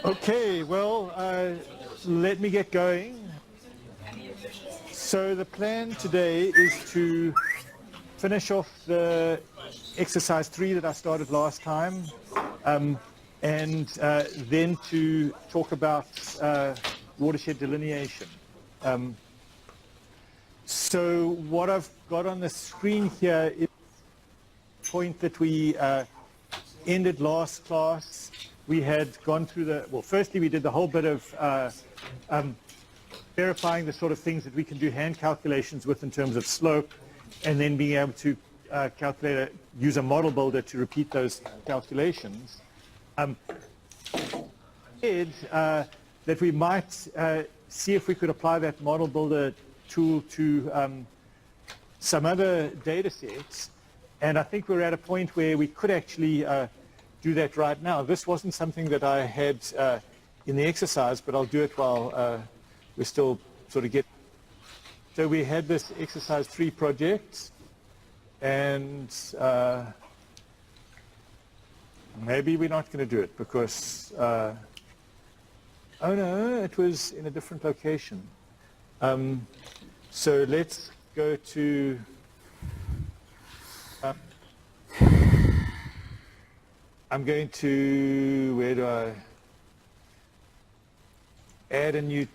Okay, well, let me get going. So the plan today is to finish off the exercise 3 that I started last time, and then to talk about watershed delineation. So what I've got on the screen here is the point that we ended last class. We had gone through well, firstly we did the whole bit of verifying the sort of things that we can do hand calculations with in terms of slope, and then being able to use a model builder to repeat those calculations. That we might see if we could apply that model builder tool to some other data sets, and I think we're at a point where we could actually do that right now. This wasn't something that I had in the exercise, but I'll do it while we're still sort of getting. So we had this exercise 3 project, and maybe we're not going to do it because, oh no, it was in a different location. So let's go to, I'm going to, where do I add a new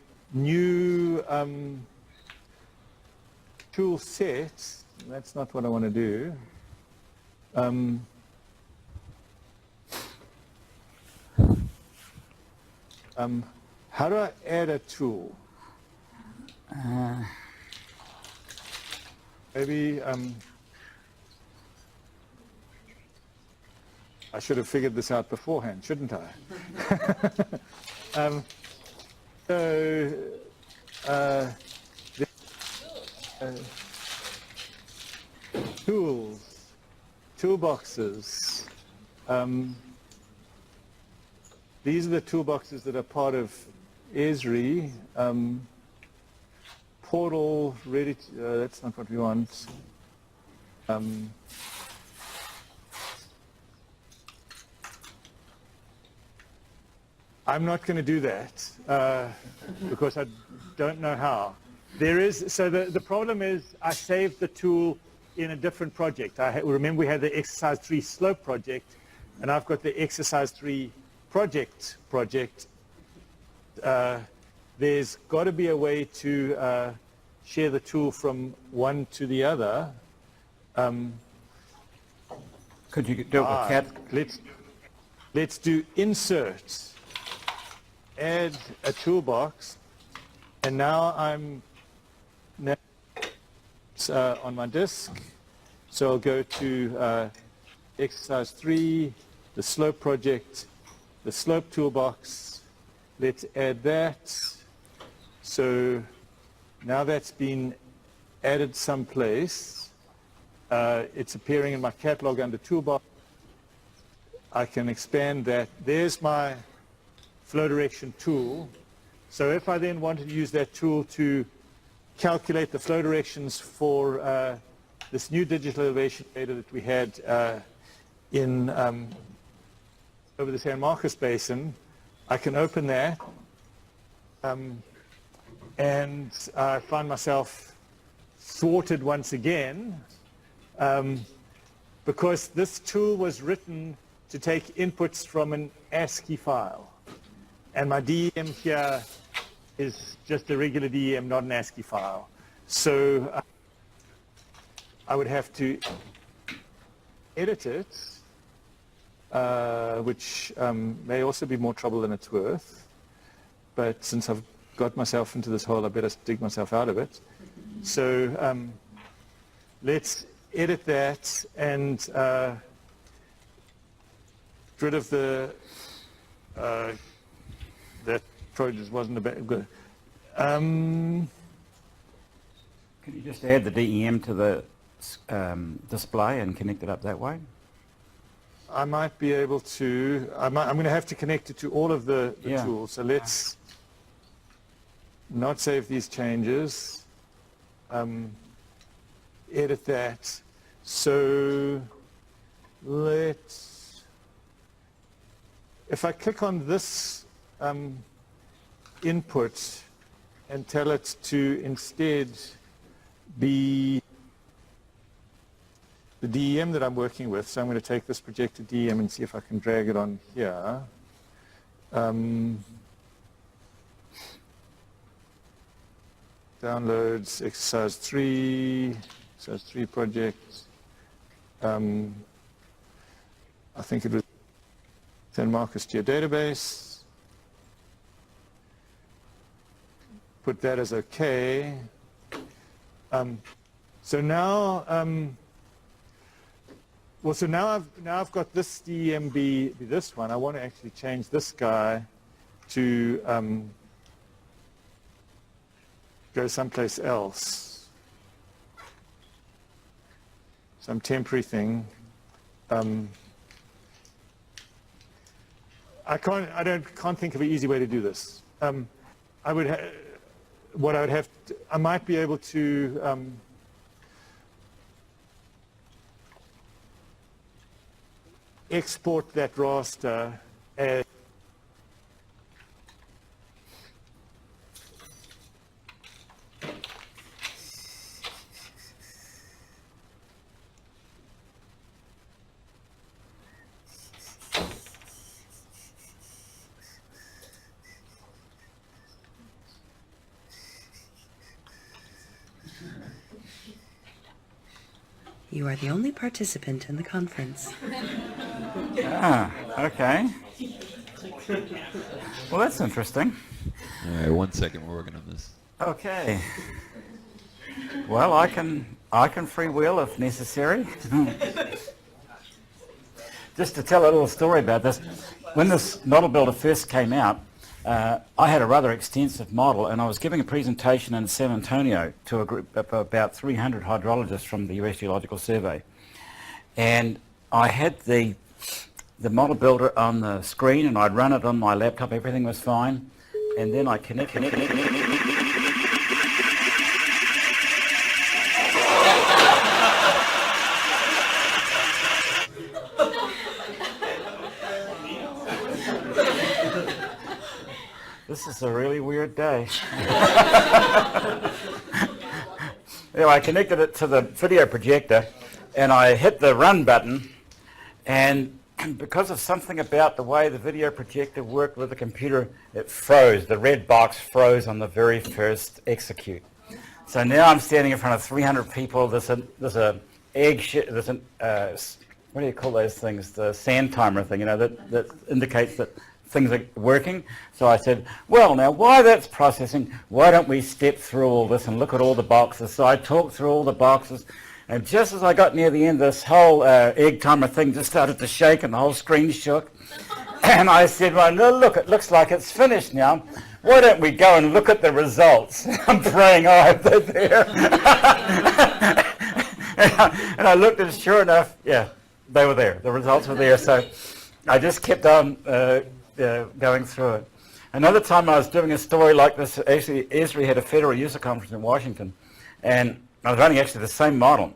tool set? That's not what I want to do. How do I add a tool? Maybe I should have figured this out beforehand, shouldn't I? Tools, toolboxes. These are the toolboxes that are part of Esri. Portal, ready to, that's not what we want. I'm not going to do that because I don't know how. There is, so the problem is I saved the tool in a different project. Remember we had the exercise 3 slope project, and I've got the exercise 3 project. There's got to be a way to share the tool from one to the other. Could you do it with cat? Let's do insert, add a toolbox, and now I'm on my disk. So I'll go to exercise 3, the slope project, the slope toolbox. Let's add that. So now that's been added someplace. It's appearing in my catalog under toolbox. I can expand that. There's my flow direction tool. So if I then wanted to use that tool to calculate the flow directions for this new digital elevation data that we had in over the San Marcos Basin, I can open that and I find myself thwarted once again because this tool was written to take inputs from an ASCII file, and my DEM here is just a regular DEM, not an ASCII file. So I would have to edit it, which may also be more trouble than it's worth. But since I've got myself into this hole, I better dig myself out of it. So let's edit that and get rid of the that project wasn't a bad good. Could you just add the DEM to the display and connect it up that way? I might be able to. I'm going to have to connect it to all of the tools. So let's not save these changes. Edit that. So let's if I click on this input and tell it to instead be the DEM that I'm working with, so I'm going to take this projected DEM and see if I can drag it on here. Downloads, exercise 3 project. I think it was San Marcos Geodatabase. Put that as OK. So now, so now I've got this DEM be this one. I want to actually change this guy to go someplace else. Some temporary thing. I can't think of an easy way to do this. I might be able to export that raster as You are the only participant in the conference. Okay. Well, that's interesting. All right, 1 second, we're working on this. Okay. Well, I can freewheel if necessary. Just to tell a little story about this, when this model builder first came out, I had a rather extensive model, and I was giving a presentation in San Antonio to a group of about 300 hydrologists from the US Geological Survey. And I had the model builder on the screen, and I'd run it on my laptop, everything was fine. And then I connected. This is a really weird day. Anyway, I connected it to the video projector, and I hit the run button, and because of something about the way the video projector worked with the computer, it froze. The red box froze on the very first execute. So now I'm standing in front of 300 people. There's a what do you call those things? The sand timer thing, that indicates that things are working. So I said, well, now while that's processing, why don't we step through all this and look at all the boxes? So I talked through all the boxes, and just as I got near the end, this whole egg timer thing just started to shake and the whole screen shook. And I said, well, no, look, it looks like it's finished now. Why don't we go and look at the results? I'm praying, they're there. And I looked, and sure enough, yeah, they were there. The results were there. So I just kept on going through it. Another time I was doing a story like this, actually Esri had a federal user conference in Washington, and I was running actually the same model.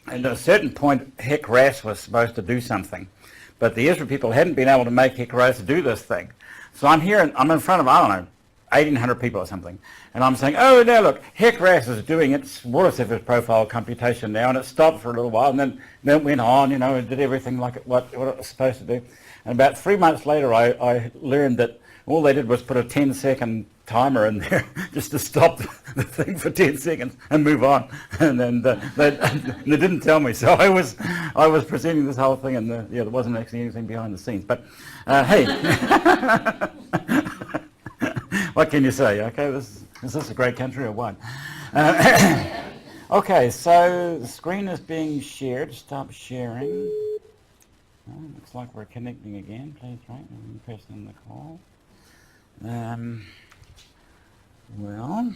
And at a certain point, HEC-RAS was supposed to do something, but the Esri people hadn't been able to make HEC-RAS do this thing. So I'm here, and I'm in front of, 1,800 people or something, and I'm saying, oh, now look, HEC-RAS is doing its water surface profile computation now, and it stopped for a little while, and then it went on, and did everything like what it was supposed to do. And about 3 months later, I learned that all they did was put a 10-second timer in there just to stop the thing for 10 seconds and move on. And then they didn't tell me, so I was presenting this whole thing, and there wasn't actually anything behind the scenes. But hey, what can you say? Okay, is this a great country or what? Okay, so the screen is being shared. Stop sharing. Looks like we're connecting again. Please, right? I'm pressing the call. Well,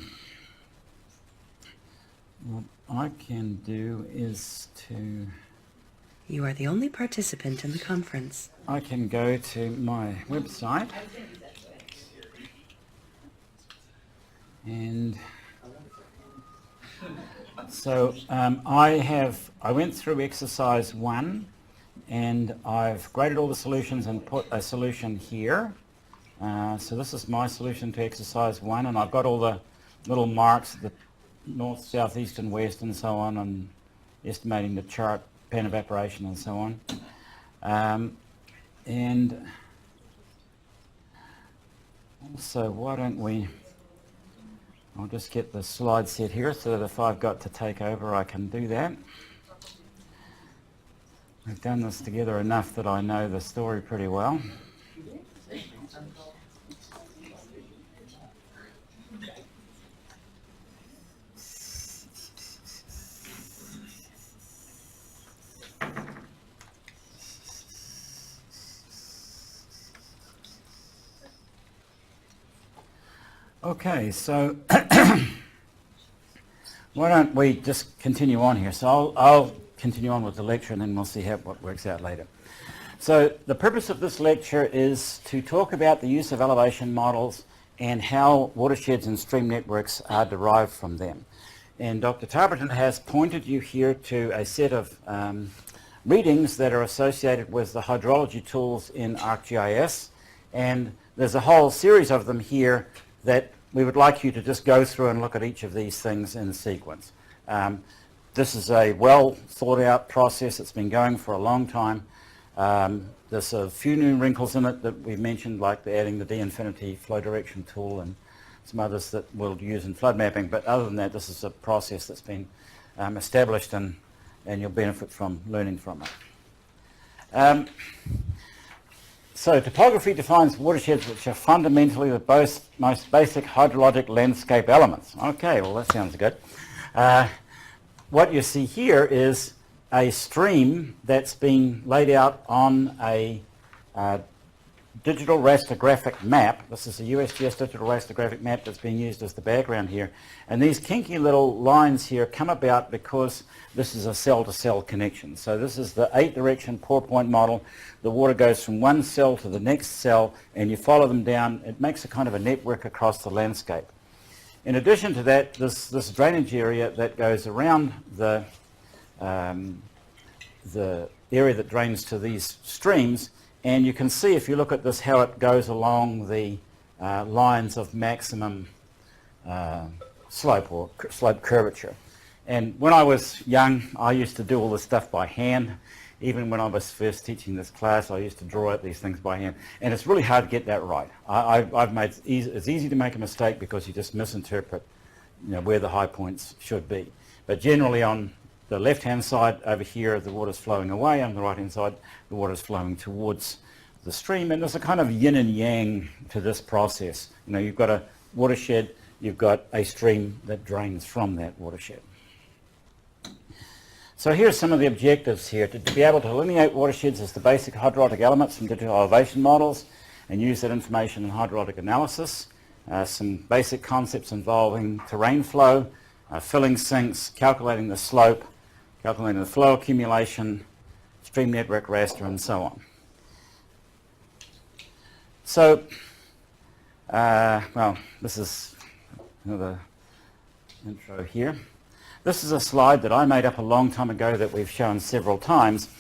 what I can do is to... You are the only participant in the conference. I can go to my website, and so I went through exercise 1 and I've graded all the solutions and put a solution here. So this is my solution to exercise 1, and I've got all the little marks, the north, south, east and west and so on, and estimating the chart, pan evaporation and so on. And also, why don't we, I'll just get the slide set here so that if I've got to take over I can do that. We've done this together enough that I know the story pretty well. Okay, so why don't we just continue on here? So I'll continue on with the lecture and then we'll see what works out later. So the purpose of this lecture is to talk about the use of elevation models and how watersheds and stream networks are derived from them. And Dr. Tarberton has pointed you here to a set of readings that are associated with the hydrology tools in ArcGIS, and there's a whole series of them here that we would like you to just go through and look at each of these things in sequence. This is a well thought out process that's been going for a long time. There's a few new wrinkles in it that we've mentioned, like adding the D-infinity flow direction tool and some others that we'll use in flood mapping, but other than that, this is a process that's been established and you'll benefit from learning from it. So topography defines watersheds, which are fundamentally the most basic hydrologic landscape elements. Okay, well that sounds good. What you see here is a stream that's been laid out on a digital raster graphic map. This is a USGS digital raster graphic map that's being used as the background here. And these kinky little lines here come about because this is a cell-to-cell connection. So this is the 8-direction pour-point model. The water goes from one cell to the next cell, and you follow them down. It makes a kind of a network across the landscape. In addition to that, this drainage area that goes around the area that drains to these streams, and you can see if you look at this how it goes along the lines of maximum slope or slope curvature. And when I was young, I used to do all this stuff by hand. Even when I was first teaching this class, I used to draw out these things by hand. And it's really hard to get that right. It's easy to make a mistake because you just misinterpret where the high points should be. But generally on the left-hand side over here, the water's flowing away. On the right-hand side, the water's flowing towards the stream. And there's a kind of yin and yang to this process. You've got a watershed, you've got a stream that drains from that watershed. So here's some of the objectives here. To be able to delineate watersheds as the basic hydrologic elements from digital elevation models and use that information in hydrologic analysis. Some basic concepts involving terrain flow, filling sinks, calculating the slope, calculating the flow accumulation, stream network raster, and so on. So, well, this is another intro here. This is a slide that I made up a long time ago that we've shown several times,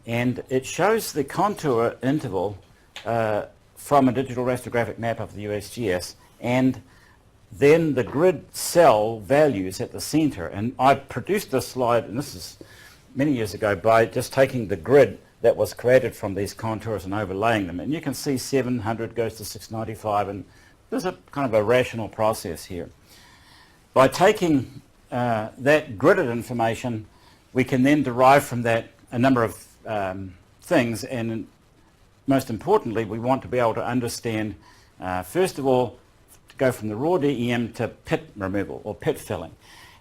and it shows the contour interval from a digital rastrographic map of the USGS, and then the grid cell values at the center. And I produced this slide, and this is many years ago, by just taking the grid that was created from these contours and overlaying them. And you can see 700 goes to 695, and there's a kind of a rational process here. By taking that gridded information, we can then derive from that a number of things, and most importantly, we want to be able to understand, first of all, to go from the raw DEM to pit removal or pit filling.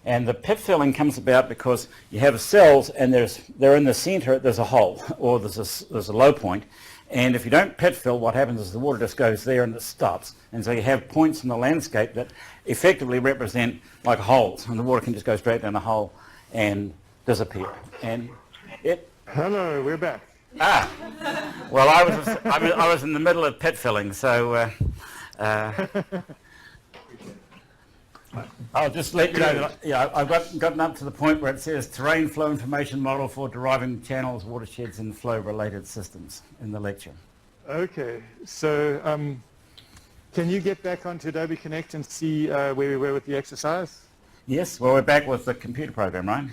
And the pit filling comes about because you have cells and they're in the center, there's a hole or there's a low point. And if you don't pit fill, what happens is the water just goes there and it stops. And so you have points in the landscape that effectively represent like holes, and the water can just go straight down the hole and disappear. And it... Hello, we're back. Well, I was in the middle of pit filling, so I'll just let you know that I've gotten up to the point where it says terrain flow information model for deriving channels, watersheds, and flow-related systems in the lecture. Okay, so can you get back onto Adobe Connect and see where we were with the exercise? Yes, well, we're back with the computer program, right?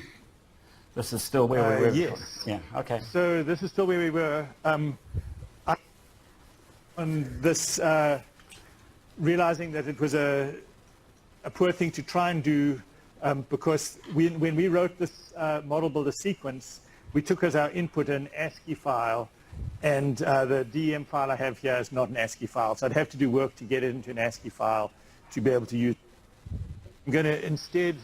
This is still where we were. Yes. Yeah, okay. So this is still where we were. On this, realizing that it was a poor thing to try and do, because when we wrote this model builder sequence, we took as our input an ASCII file, and the DEM file I have here is not an ASCII file, so I'd have to do work to get it into an ASCII file to be able to use. I'm going to instead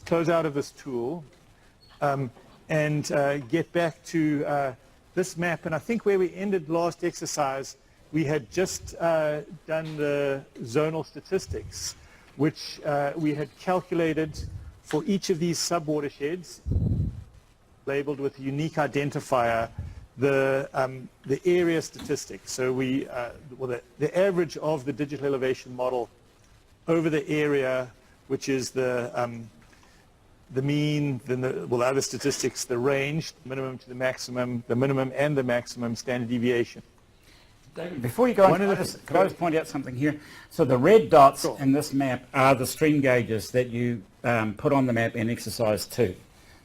close out of this tool and get back to this map. And I think where we ended last exercise, we had just done the zonal statistics, which we had calculated for each of these subwatersheds, labeled with a unique identifier, the area statistics. So we, the average of the digital elevation model over the area, which is the mean, then the other statistics, the range, minimum to the minimum and the maximum standard deviation. David, before you go on, could I just point out something here? So the red dots in this map are the stream gauges that you put on the map in exercise 2.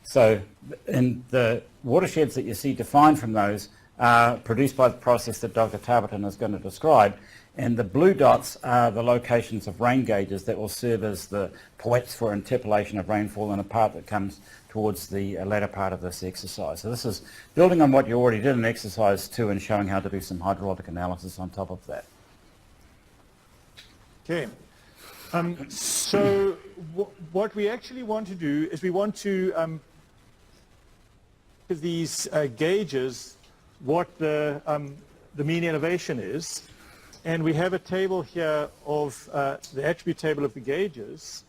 So in the watersheds that you see defined from those are produced by the process that Dr. Tarberton is going to describe. And the blue dots are the locations of rain gauges that will serve as the points for interpolation of rainfall in a part that comes towards the latter part of this exercise. So this is building on what you already did in exercise 2 and showing how to do some hydrologic analysis on top of that. Okay. So what we actually want to do is we want to give these gauges what the mean elevation is. And we have a table here of the attribute table of the gauges,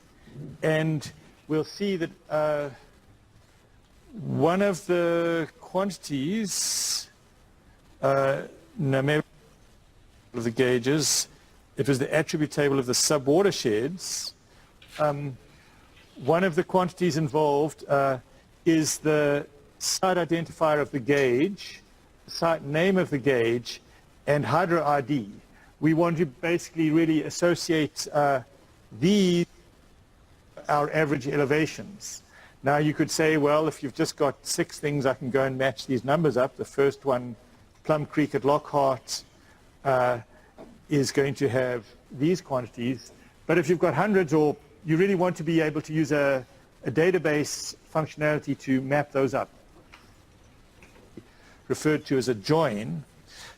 and we'll see that one of the quantities, maybe of the gauges, it was the attribute table of the subwatersheds. One of the quantities involved is the site identifier of the gauge, site name of the gauge, and hydro ID. We want to basically really associate these, our average elevations. Now you could say, well, if you've just got 6 things, I can go and match these numbers up. The first one, Plum Creek at Lockhart, is going to have these quantities. But if you've got hundreds, or you really want to be able to use a database functionality to map those up, referred to as a join.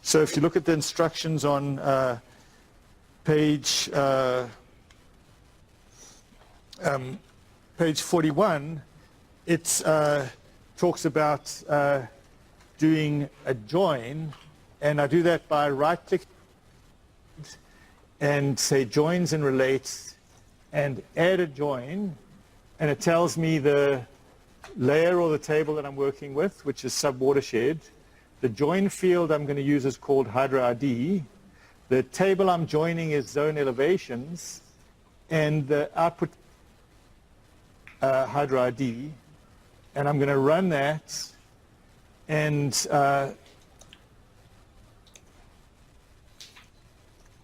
So if you look at the instructions on page 41, it talks about doing a join, and I do that by right-clicking and say joins and relates and add a join, and it tells me the layer or the table that I'm working with, which is subwatershed. The join field I'm going to use is called hydro ID. The table I'm joining is zone elevations, and the output hydro ID. And I'm going to run that, and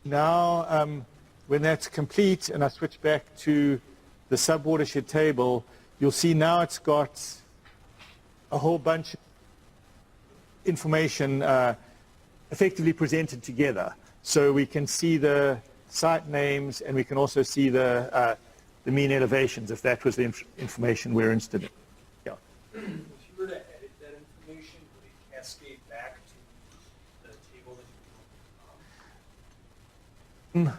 now when that's complete and I switch back to the subwatershed table, you'll see now it's got a whole bunch of information effectively presented together. So we can see the site names, and we can also see the mean elevations, if that was the information we're interested in. Yeah. If you were to edit that information, would it cascade back to the table that you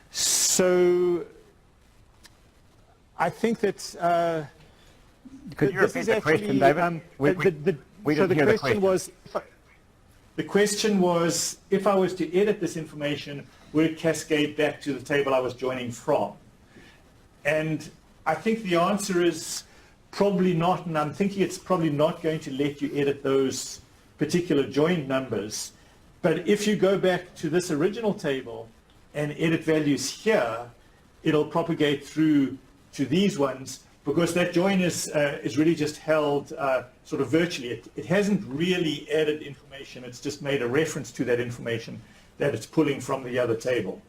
So I think that Could you repeat the question, David? So the question was, the question was, if I was to edit this information, would it cascade back to the table I was joining from? And I think the answer is probably not, and I'm thinking it's probably not going to let you edit those particular joined numbers. But if you go back to this original table and edit values here, it'll propagate through to these ones, because that join is really just held sort of virtually. It hasn't really added information. It's just made a reference to that information that it's pulling from the other table.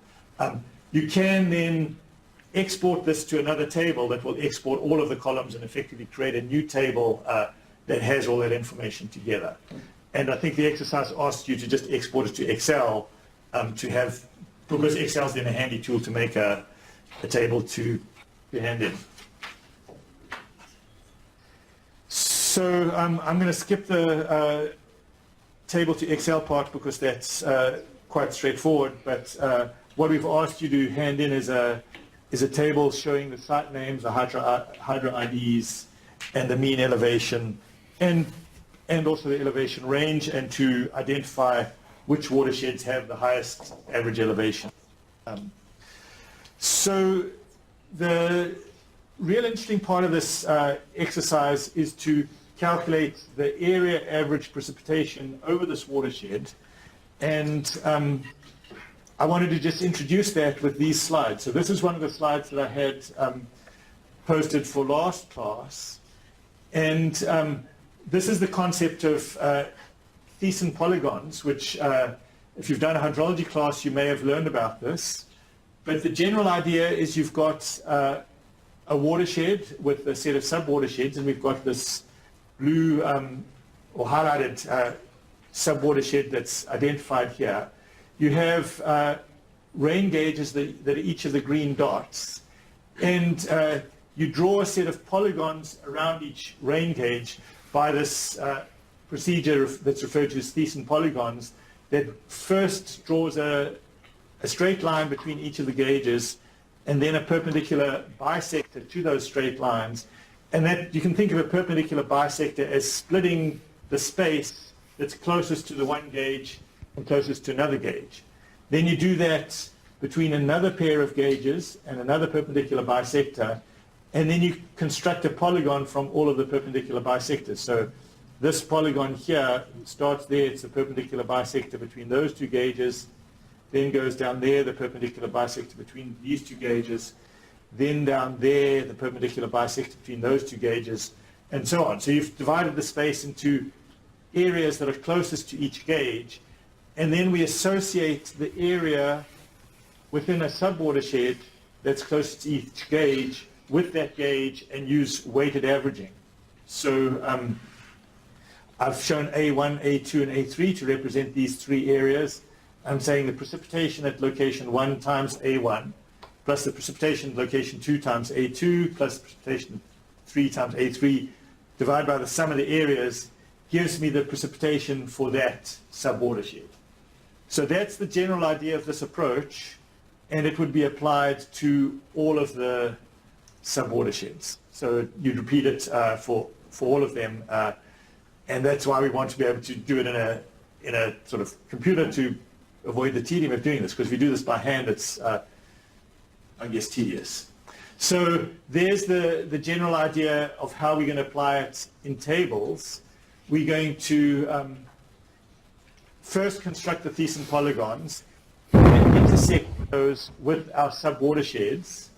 You can then export this to another table that will export all of the columns and effectively create a new table that has all that information together. And I think the exercise asks you to just export it to Excel to have, because Excel is then a handy tool to make a table to hand in. So I'm going to skip the table to Excel part because that's quite straightforward, but what we've asked you to hand in is a table showing the site names, the hydro IDs, and the mean elevation, and also the elevation range, and to identify which watersheds have the highest average elevation. So the real interesting part of this exercise is to calculate the area average precipitation over this watershed, and I wanted to just introduce that with these slides. So this is one of the slides that I had posted for last class, and this is the concept of Thiessen polygons, which if you've done a hydrology class you may have learned about this, but the general idea is you've got a watershed with a set of sub-watersheds, and we've got this blue or highlighted sub-watershed that's identified here. You have rain gauges that are each of the green dots, and you draw a set of polygons around each rain gauge by this procedure that's referred to as Thiessen polygons, that first draws a straight line between each of the gauges and then a perpendicular bisector to those straight lines. And that you can think of a perpendicular bisector as splitting the space that's closest to the one gauge and closest to another gauge. Then you do that between another pair of gauges and another perpendicular bisector, and then you construct a polygon from all of the perpendicular bisectors. So this polygon here starts there, it's a perpendicular bisector between those two gauges, then goes down there, the perpendicular bisector between these two gauges, then down there, the perpendicular bisector between those two gauges, and so on. So you've divided the space into areas that are closest to each gauge, and then we associate the area within a subwatershed that's closest to each gauge with that gauge and use weighted averaging. So I've shown A1, A2, and A3 to represent these three areas. I'm saying the precipitation at location 1 times A1 plus the precipitation at location 2 times A2 plus the precipitation 3 times A3 divided by the sum of the areas gives me the precipitation for that subwatershed. So that's the general idea of this approach, and it would be applied to all of the subwatersheds. So you'd repeat it for all of them, and that's why we want to be able to do it in a sort of computer to avoid the tedium of doing this, because if we do this by hand, it's, I guess, tedious. So there's the general idea of how we're going to apply it in tables. We're going to first construct the Thiessen polygons, and intersect those with our subwatersheds.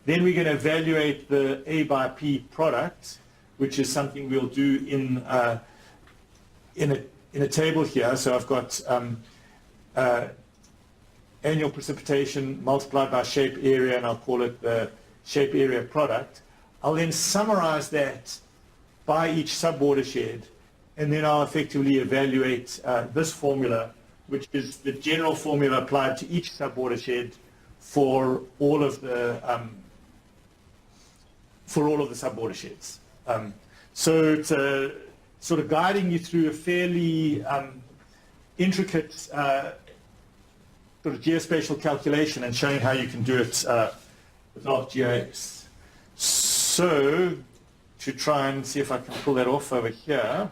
Then we're going to evaluate the A by P product, which is something we'll do in a table here. So I've got annual precipitation multiplied by shape area, and I'll call it the shape area product. I'll then summarize that by each subwatershed, and then I'll effectively evaluate this formula, which is the general formula applied to each subwatershed for all of the subwatersheds. So it's sort of guiding you through a fairly intricate sort of geospatial calculation and showing how you can do it with ArcGIS. So to try and see if I can pull that off over here,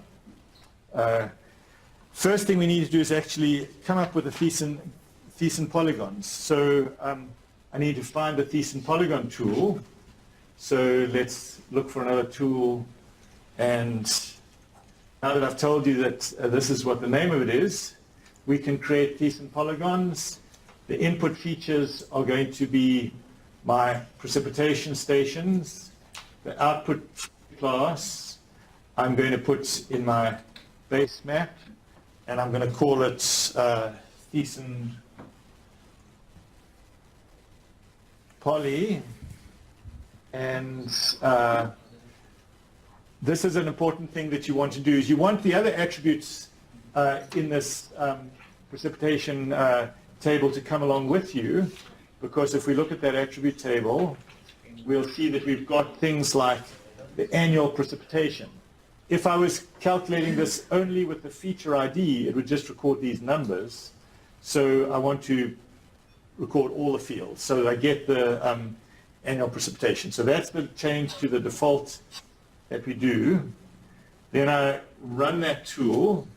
first thing we need to do is actually come up with the Thiessen polygons. So I need to find the Thiessen polygon tool. So let's look for another tool, and now that I've told you that this is what the name of it is, we can create Thiessen polygons. The input features are going to be my precipitation stations, the output class, I'm going to put in my base map, and I'm going to call it Thiessen Poly. And this is an important thing that you want to do, is you want the other attributes in this precipitation table to come along with you, because if we look at that attribute table, we'll see that we've got things like the annual precipitation. If I was calculating this only with the feature ID, it would just record these numbers. So I want to record all the fields so that I get the annual precipitation. So that's the change to the default that we do. Then I run that tool,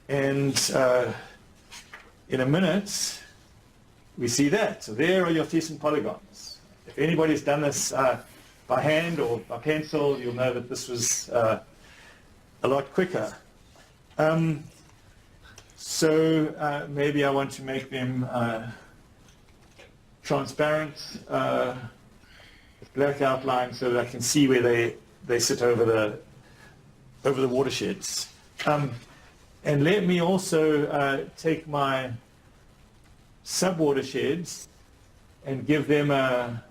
and in a minute, we see that. So there are your Thiessen polygons. If anybody's done this by hand or by pencil, you'll know that this was a lot quicker. So maybe I want to make them transparent, with black outline, so that I can see where they sit over the watersheds. And let me also take my subwatersheds and give them a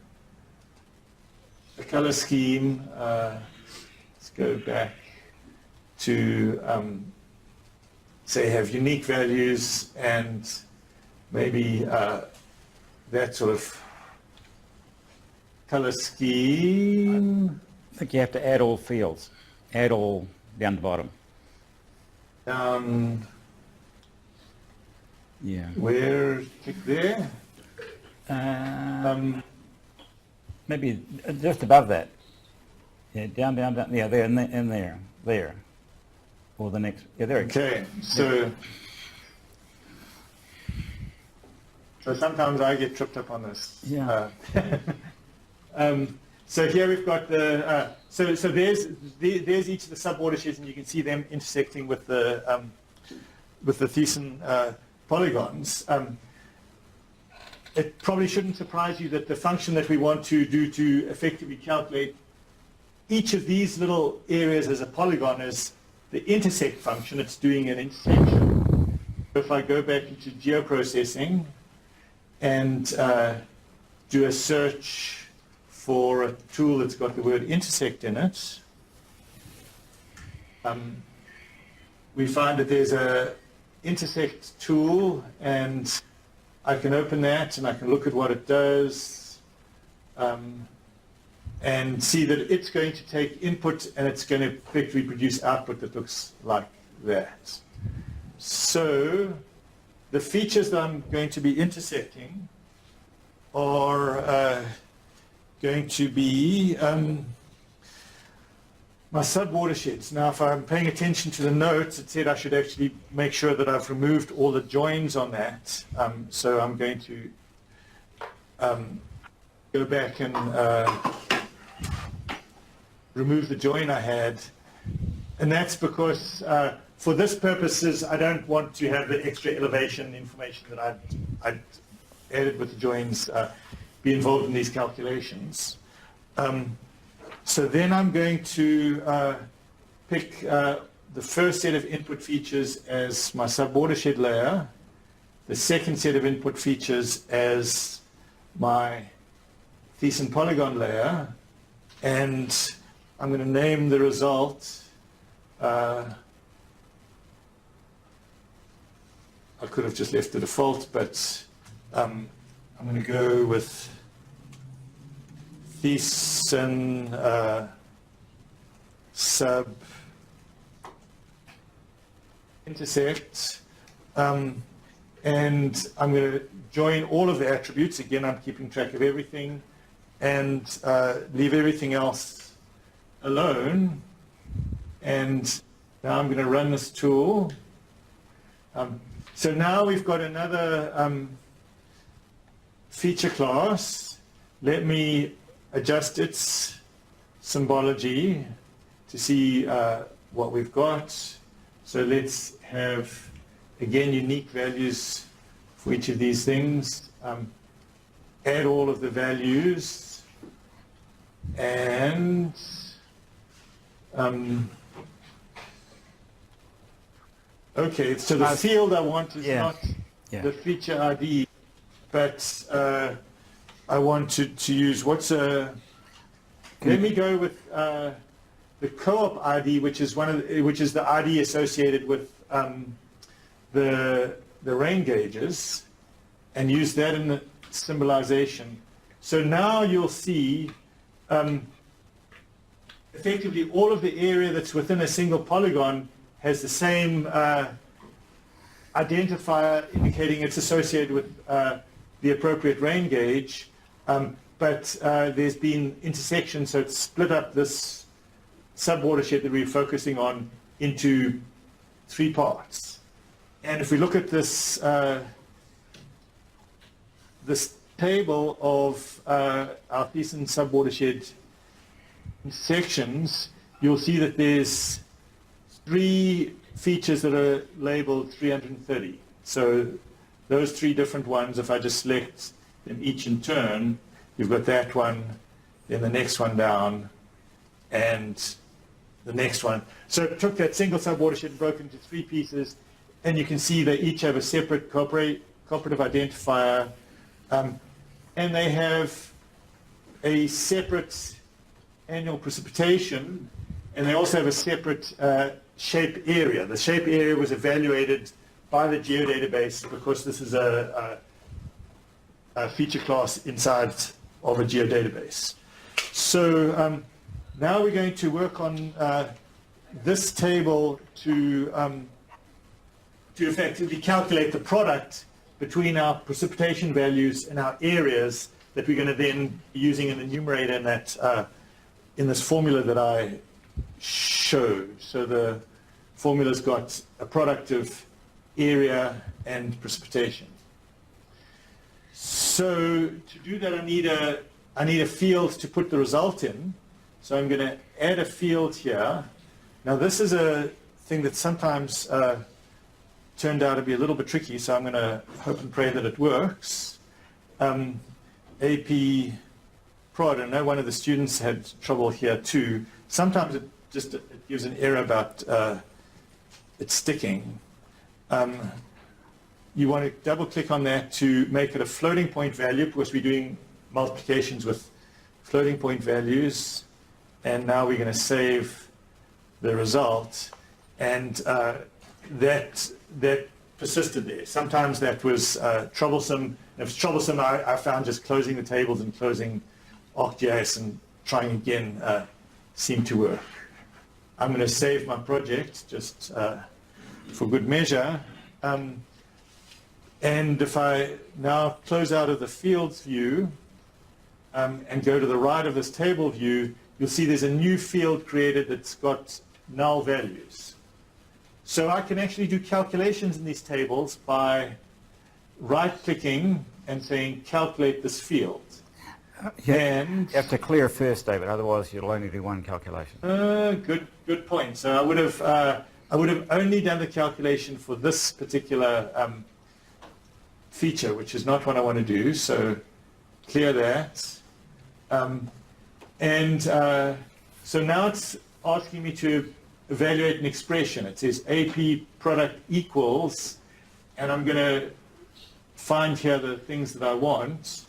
color scheme. Let's go back to, say, have unique values, and maybe that sort of color scheme. I think you have to add all fields, add all down the bottom. Yeah. Where, click there. Maybe just above that. Yeah, down. Yeah, there, in there. Or the next. Yeah, there. Okay, so sometimes I get tripped up on this. Yeah. So here we've got the so there's each of the subwatersheds, and you can see them intersecting with the Thiessen polygons. It probably shouldn't surprise you that the function that we want to do to effectively calculate each of these little areas as a polygon is the intersect function. It's doing an intersection. If I go back into geoprocessing and do a search for a tool that's got the word intersect in it, we find that there's a intersect tool, and I can open that and I can look at what it does, and see that it's going to take input and it's going to effectively produce output that looks like that. So the features that I'm going to be intersecting are going to be my subwatersheds. Now, if I'm paying attention to the notes, it said I should actually make sure that I've removed all the joins on that. So I'm going to go back and remove the join I had. And that's because for this purposes, I don't want to have the extra elevation information that I'd added with the joins be involved in these calculations. So then I'm going to pick the first set of input features as my subwatershed layer, the second set of input features as my Thiessen polygon layer, and I'm going to name the result. I could have just left the default, but I'm going to go with Thiessen sub intersect, and I'm going to join all of the attributes. Again, I'm keeping track of everything, and leave everything else alone. And now I'm going to run this tool. So now we've got another feature class. Let me adjust its symbology to see what we've got. So let's have, again, unique values for each of these things. add all of the values, and okay, so the field I want is not the feature ID, but I want to use let me go with the co-op ID, which is the ID associated with the rain gauges, and use that in the symbolization. So now you'll see effectively all of the area that's within a single polygon has the same identifier indicating it's associated with the appropriate rain gauge, but there's been intersections, so it's split up this subwatershed that we're focusing on into 3 parts. And if we look at this this table of our Thiessen subwatershed sections, you'll see that there's 3 features that are labeled 330. So those 3 different ones, if I just select them each in turn, you've got that one, then the next one down, and the next one. So it took that single subwatershed and broke into 3 pieces, and you can see they each have a separate cooperative identifier, and they have a separate annual precipitation, and they also have a separate shape area. The shape area was evaluated by the geodatabase because this is a feature class inside of a geodatabase. So now we're going to work on this table to effectively calculate the product between our precipitation values and our areas that we're going to then be using in the numerator in that in this formula that I showed. So the formula's got a product of area and precipitation. So to do that, I need a field to put the result in. So I'm going to add a field here. Now this is a thing that sometimes turned out to be a little bit tricky, so I'm going to hope and pray that it works. AP prod, I know one of the students had trouble here too. Sometimes it gives an error about it sticking. You want to double click on that to make it a floating point value, because we're doing multiplications with floating point values. And now we're going to save the result, and that persisted there. Sometimes that was troublesome. If it's troublesome, I found just closing the tables and closing ArcGIS and trying again seemed to work. I'm going to save my project just for good measure. And if I now close out of the fields view and go to the right of this table view, you'll see there's a new field created that's got null values. So I can actually do calculations in these tables by right-clicking and saying, calculate this field. And you have to clear first, David, otherwise you'll only do one calculation. Good point. So I would have only done the calculation for this particular feature, which is not what I want to do. So clear that. So now it's asking me to evaluate an expression. It says AP product equals, and I'm going to find here the things that I want.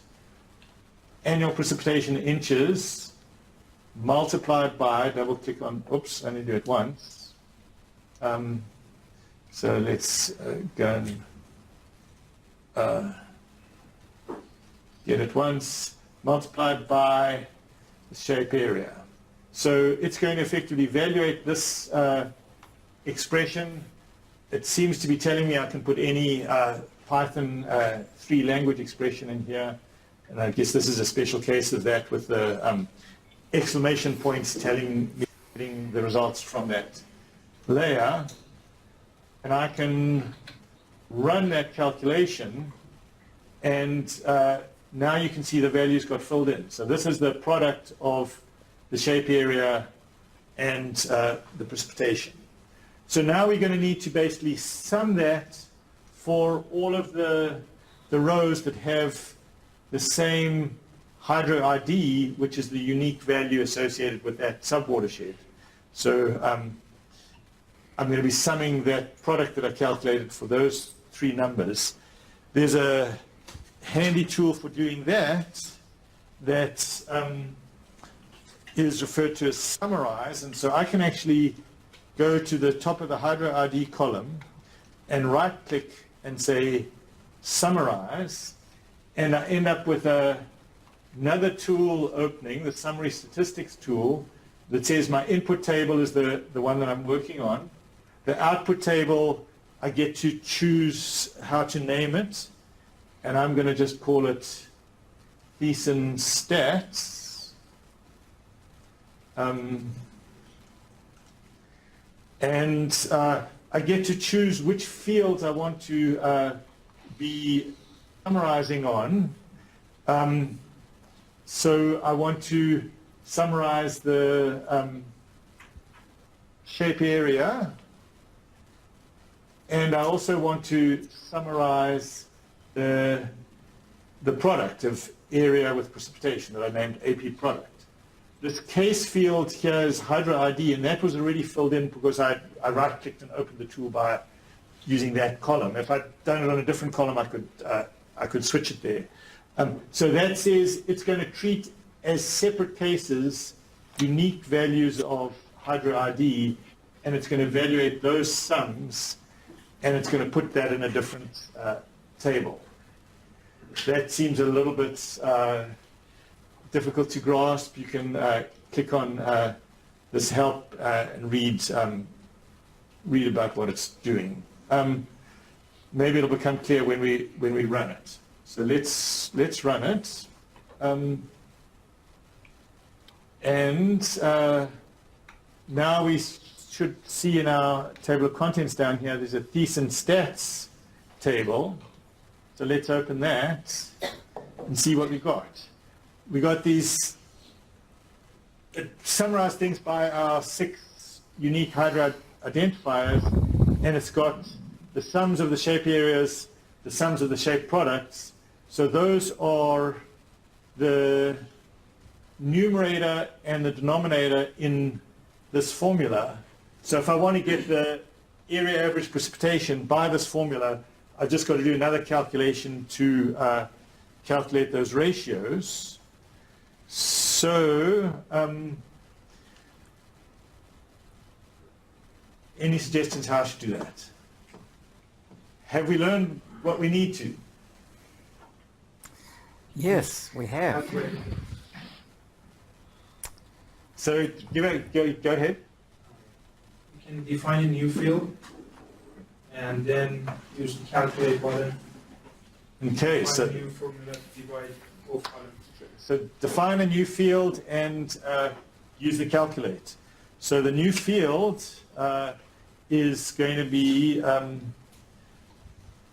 Annual precipitation inches multiplied by, double click on, oops, I only do it once. So let's go and get it once, multiplied by the shape area. So it's going to effectively evaluate this expression. It seems to be telling me I can put any Python 3 language expression in here. And I guess this is a special case of that, with the exclamation points telling me the results from that layer. And I can run that calculation, and now you can see the values got filled in. So this is the product of the shape area and the precipitation. So now we're going to need to basically sum that for all of the rows that have the same hydro ID, which is the unique value associated with that subwatershed. So I'm going to be summing that product that I calculated for those three numbers. There's a handy tool for doing that is referred to as summarize, and so I can actually go to the top of the hydro ID column and right-click and say summarize, and I end up with another tool opening, the summary statistics tool, that says my input table is the one that I'm working on. The output table, I get to choose how to name it, and I'm going to just call it Thiessen stats. I get to choose which fields I want to be summarizing on. So I want to summarize the shape area, and I also want to summarize the product of area with precipitation that I named AP product. This case field here is hydro ID, and that was already filled in because I right-clicked and opened the tool by using that column. If I'd done it on a different column, I could switch it there. So that says it's going to treat as separate cases unique values of hydro ID, and it's going to evaluate those sums, and it's going to put that in a different table. That seems a little bit difficult to grasp. You can click on this help and read about what it's doing. Maybe it'll become clear when we run it. So let's run it. Now we should see in our table of contents down here, there's a Thiessen stats table. So let's open that and see what we got. We got these, it summarized things by our 6 unique hydro identifiers, and it's got the sums of the shape areas, the sums of the shape products. So those are the numerator and the denominator in this formula. So if I want to get the area average precipitation by this formula, I've just got to do another calculation to calculate those ratios. So, any suggestions how I should do that? Have we learned what we need to? Yes, we have. So, go ahead. You can define a new field and then use the calculate button. Okay, Define so a new formula to divide both columns. So define a new field and use the calculate. So the new field is going to be,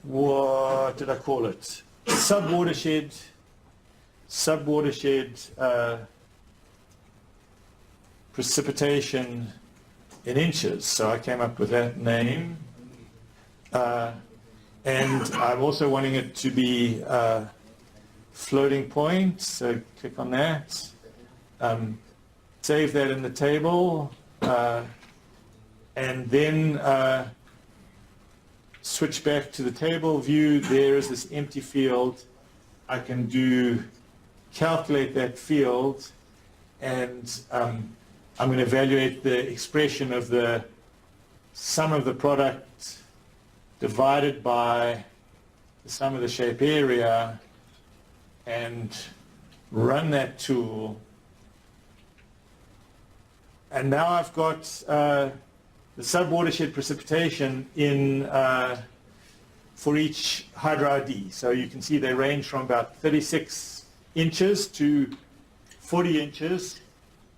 what did I call it? Subwatershed precipitation in inches. So I came up with that name. And I'm also wanting it to be floating point, so click on that. Save that in the table, and then switch back to the table view. There is this empty field. I can calculate that field, and I'm going to evaluate the expression of the sum of the product divided by the sum of the shape area, and run that tool. And now I've got the subwatershed precipitation in for each hydro ID. So you can see they range from about 36 inches to 40 inches.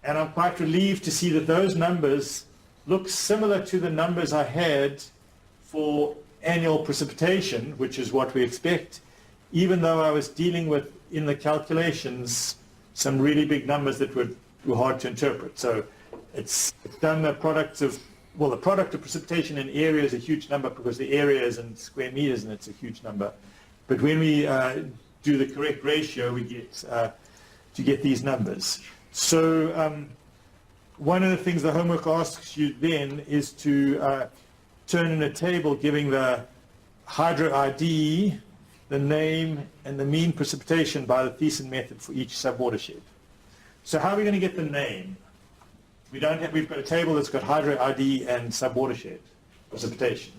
And I'm quite relieved to see that those numbers look similar to the numbers I had for annual precipitation, which is what we expect, even though I was dealing with, in the calculations, some really big numbers that were hard to interpret. So it's done the product of, well, the product of precipitation in area is a huge number because the area is in square meters and it's a huge number. But when we do the correct ratio, we get to get these numbers. So one of the things the homework asks you then is to turn in a table giving the hydro ID, the name, and the mean precipitation by the Thiessen method for each subwatershed. So how are we going to get the name? We've got a table that's got hydro ID and subwatershed precipitation.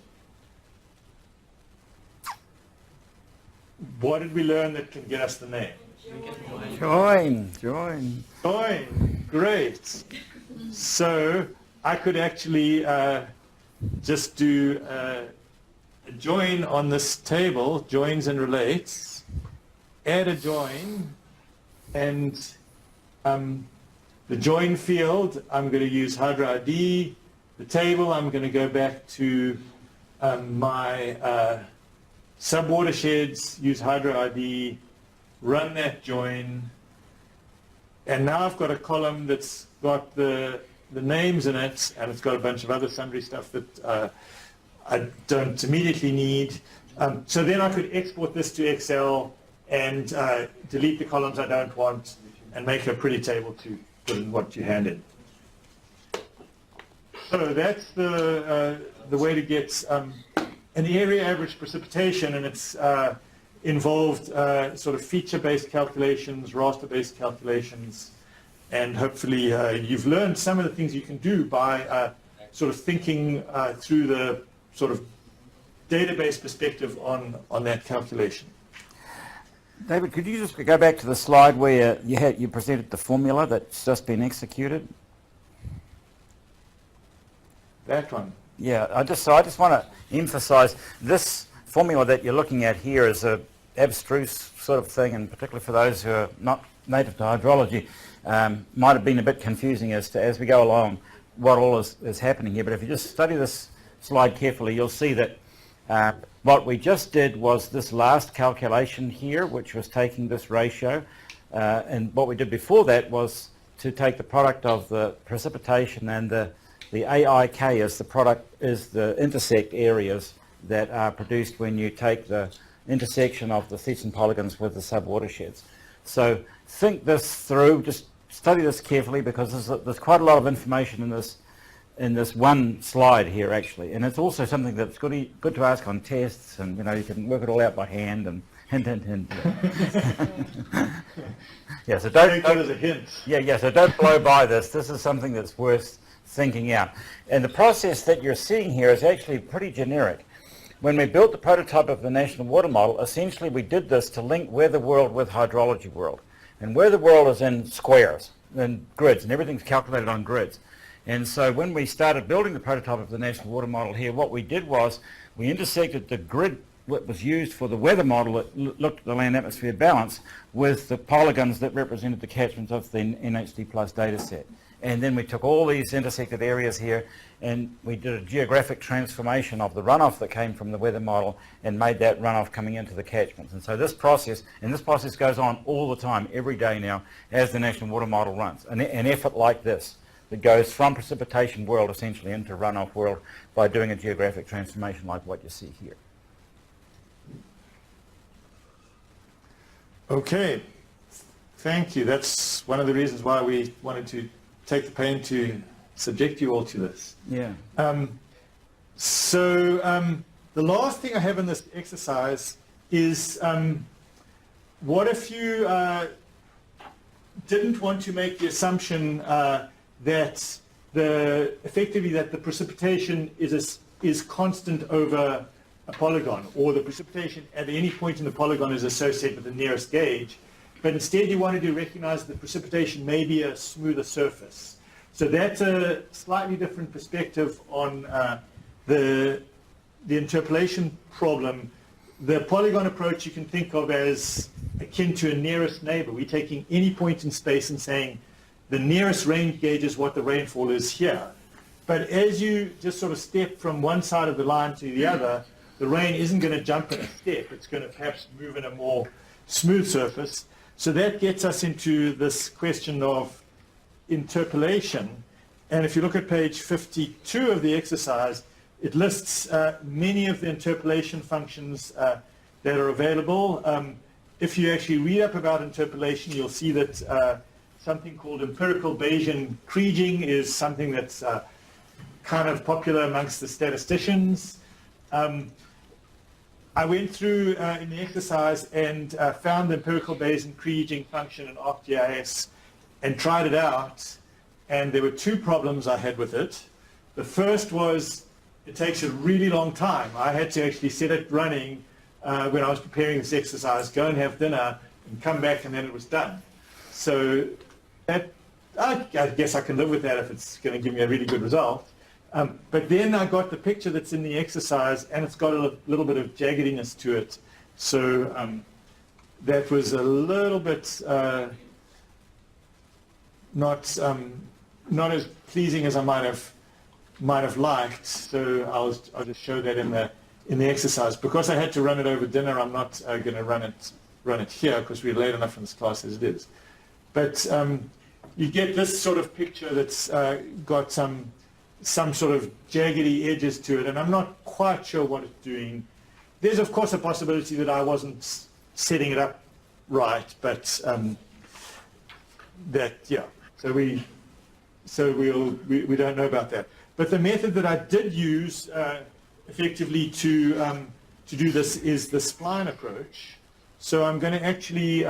What did we learn that can get us the name? Join. Join. Great. So I could actually just do a join on this table, joins and relates, add a join, and the join field, I'm going to use hydro ID. The table, I'm going to go back to my subwatersheds, use hydro ID, run that join, and now I've got a column that's got the names in it, and it's got a bunch of other sundry stuff that I don't immediately need. So then I could export this to Excel and delete the columns I don't want and make a pretty table to put in what you handed. So that's the way to get an area average precipitation, and it's involved sort of feature-based calculations, raster-based calculations, and hopefully you've learned some of the things you can do by sort of thinking through the sort of database perspective on that calculation. David, could you just go back to the slide where you presented the formula that's just been executed? That one. Yeah, I just want to emphasize this formula that you're looking at here is a abstruse sort of thing, and particularly for those who are not native to hydrology, might have been a bit confusing as we go along what all is happening here. But if you just study this slide carefully, you'll see that what we just did was this last calculation here, which was taking this ratio, and what we did before that was to take the product of the precipitation and the AIK as the product is the intersect areas that are produced when you take the intersection of the Thiessen polygons with the subwatersheds. So think this through, just study this carefully, because there's quite a lot of information in this one slide here actually, and it's also something that's good to ask on tests, and you can work it all out by hand and hint. Yeah, so don't as a hint. Yeah, so don't blow by this. This is something that's worth thinking out. And the process that you're seeing here is actually pretty generic. When we built the prototype of the National Water Model, essentially we did this to link weather world with hydrology world. And weather world is in squares and grids, and everything's calculated on grids. And so when we started building the prototype of the National Water Model here, what we did was we intersected the grid that was used for the weather model that looked at the land atmosphere balance with the polygons that represented the catchments of the NHD Plus data set. And then we took all these intersected areas here and we did a geographic transformation of the runoff that came from the weather model and made that runoff coming into the catchments. And so this process goes on all the time, every day now, as the National Water Model runs. An effort like this that goes from precipitation world essentially into runoff world by doing a geographic transformation like what you see here. Okay, thank you. That's one of the reasons why we wanted to take the pain to subject you all to this. Yeah. The last thing I have in this exercise is what if you didn't want to make the assumption that effectively the precipitation is constant over a polygon, or the precipitation at any point in the polygon is associated with the nearest gauge, but instead you wanted to recognize that precipitation may be a smoother surface. So that's a slightly different perspective on the interpolation problem. The polygon approach you can think of as akin to a nearest neighbor. We're taking any point in space and saying the nearest range gauge is what the rainfall is here. But as you just sort of step from one side of the line to the other, the rain isn't going to jump in a step. It's going to perhaps move in a more smooth surface. So that gets us into this question of interpolation. And if you look at page 52 of the exercise, it lists many of the interpolation functions that are available. if you actually read up about interpolation, you'll see that something called empirical Bayesian kriging is something that's kind of popular amongst the statisticians. I went through in the exercise and found the empirical Bayesian kriging function in ArcGIS and tried it out, and there were two problems I had with it. The first was it takes a really long time. I had to actually set it running when I was preparing this exercise, go and have dinner, and come back, and then it was done. So that, I guess I can live with that if it's going to give me a really good result. But then I got the picture that's in the exercise, and it's got a little bit of jaggediness to it. So that was a little bit not as pleasing as I might have liked. So I'll just show that in the exercise. Because I had to run it over dinner, I'm not going to run it here because we're late enough in this class as it is. But you get this sort of picture that's got some sort of jaggedy edges to it, and I'm not quite sure what it's doing. There's of course a possibility that I wasn't setting it up right, but so we don't know about that. But the method that I did use effectively to do this is the spline approach. So I'm going to actually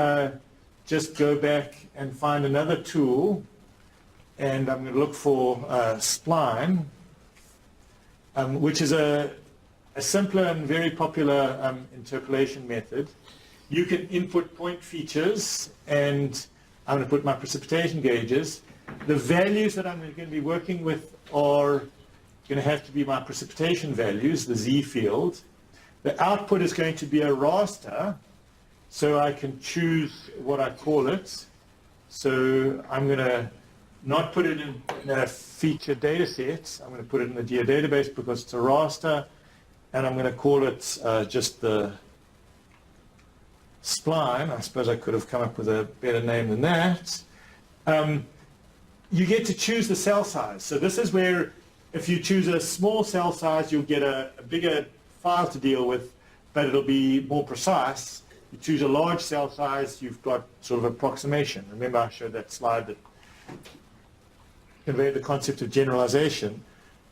just go back and find another tool, and I'm going to look for spline, which is a simpler and very popular interpolation method. You can input point features, and I'm going to put my precipitation gauges. The values that I'm going to be working with are going to have to be my precipitation values, the Z field. The output is going to be a raster, so I can choose what I call it. So I'm going to not put it in a feature data set. I'm going to put it in the geodatabase because it's a raster, and I'm going to call it just the spline. I suppose I could have come up with a better name than that. You get to choose the cell size. So this is where if you choose a small cell size, you'll get a bigger file to deal with, but it'll be more precise. You choose a large cell size, you've got sort of approximation. Remember I showed that slide that conveyed the concept of generalization.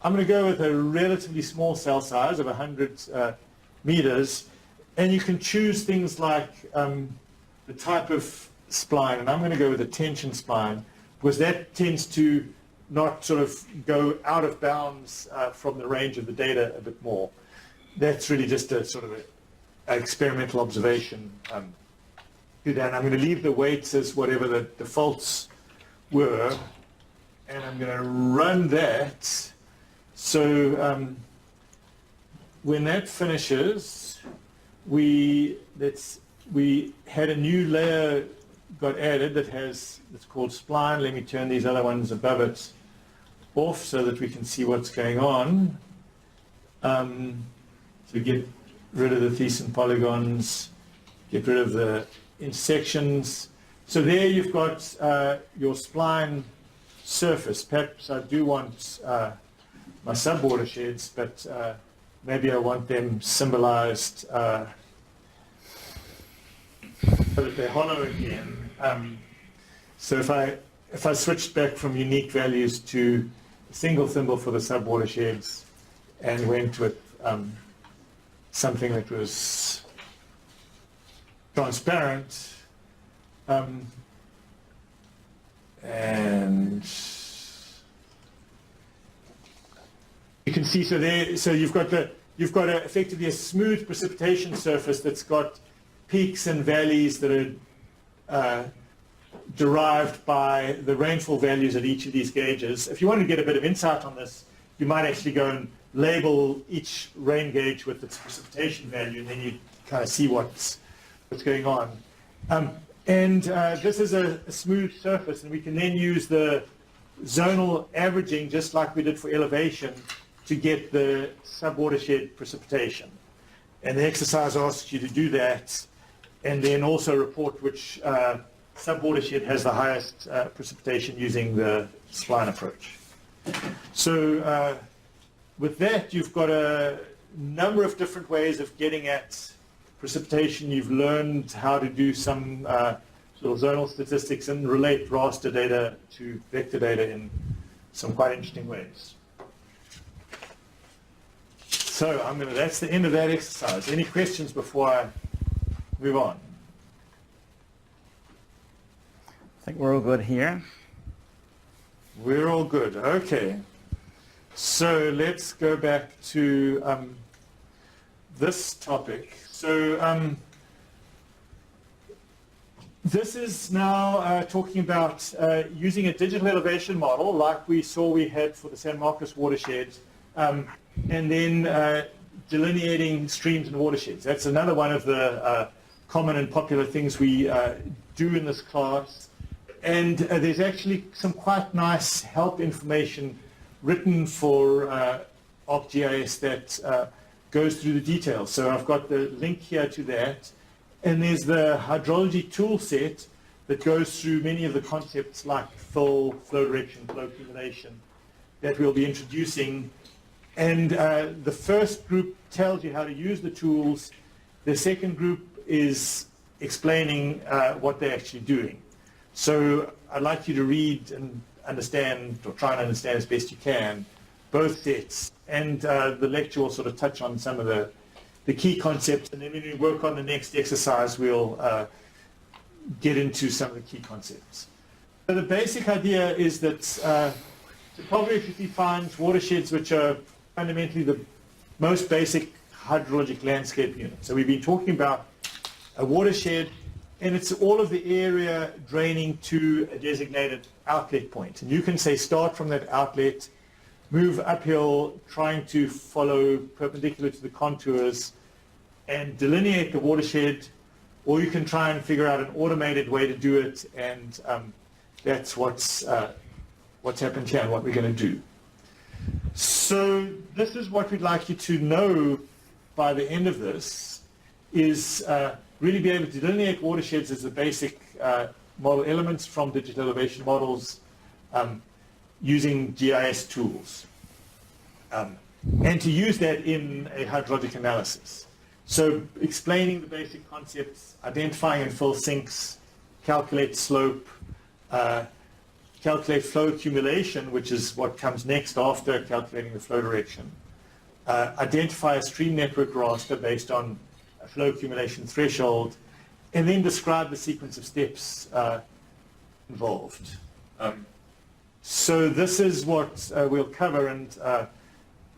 I'm going to go with a relatively small cell size of 100 meters, and you can choose things like the type of spline, and I'm going to go with a tension spline because that tends to not sort of go out of bounds from the range of the data a bit more. That's really just a sort of an experimental observation. And I'm going to leave the weights as whatever the defaults were, and I'm going to run that. So when that finishes, we had a new layer got added that's called spline. Let me turn these other ones above it off so that we can see what's going on. So get rid of the Thiessen polygons, get rid of the intersections. So there you've got your spline surface. Perhaps I do want my subwatersheds, but maybe I want them symbolized so that they're hollow again. So if I switched back from unique values to a single symbol for the subwatersheds and went with something that was transparent, and you can see, so you've got effectively a smooth precipitation surface that's got peaks and valleys that are derived by the rainfall values at each of these gauges. If you want to get a bit of insight on this, you might actually go and label each rain gauge with its precipitation value, and then you kind of see what's going on. This is a smooth surface, and we can then use the zonal averaging, just like we did for elevation, to get the subwatershed precipitation. And the exercise asks you to do that, and then also report which subwatershed has the highest precipitation using the spline approach. So with that, you've got a number of different ways of getting at precipitation, you've learned how to do some sort of zonal statistics and relate raster data to vector data in some quite interesting ways. So that's the end of that exercise. Any questions before I move on? I think we're all good here. We're all good. Okay. So let's go back to this topic. So this is now talking about using a digital elevation model like we saw we had for the San Marcos watershed, and then delineating streams and watersheds. That's another one of the common and popular things we do in this class. And there's actually some quite nice help information written for ArcGIS that goes through the details. So I've got the link here to that. And there's the hydrology tool set that goes through many of the concepts like fill, flow direction, flow accumulation that we'll be introducing. And the first group tells you how to use the tools. The second group is explaining what they're actually doing. So I'd like you to read and understand, or try and understand as best you can, both sets. And the lecture will sort of touch on some of the key concepts. And then when we work on the next exercise, we'll get into some of the key concepts. So the basic idea is that topography defines watersheds, which are fundamentally the most basic hydrologic landscape unit. So we've been talking about a watershed, and it's all of the area draining to a designated outlet point. And you can say start from that outlet, move uphill, trying to follow perpendicular to the contours and delineate the watershed, or you can try and figure out an automated way to do it, and that's what's happened here and what we're going to do. So this is what we'd like you to know by the end of this, is really be able to delineate watersheds as the basic model elements from digital elevation models using GIS tools, and to use that in a hydrologic analysis. So explaining the basic concepts, identifying and fill sinks, calculate slope, calculate flow accumulation, which is what comes next after calculating the flow direction, identify a stream network raster based on a flow accumulation threshold, and then describe the sequence of steps involved. So this is what we'll cover, and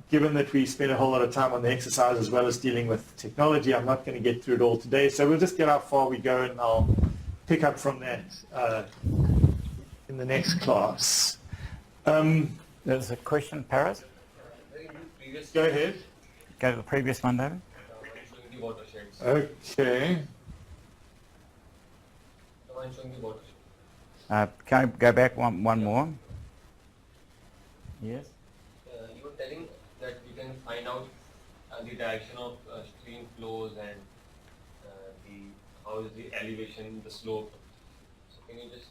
given that we spent a whole lot of time on the exercise as well as dealing with technology, I'm not going to get through it all today. So we'll just get how far we go, and I'll pick up from that in the next class. There's a question, Paris? Go ahead. Go to the previous one, David. Okay. Can I go back one more? Yes? You were telling that we can find out the direction of stream flows and how is the elevation, the slope. So can you just...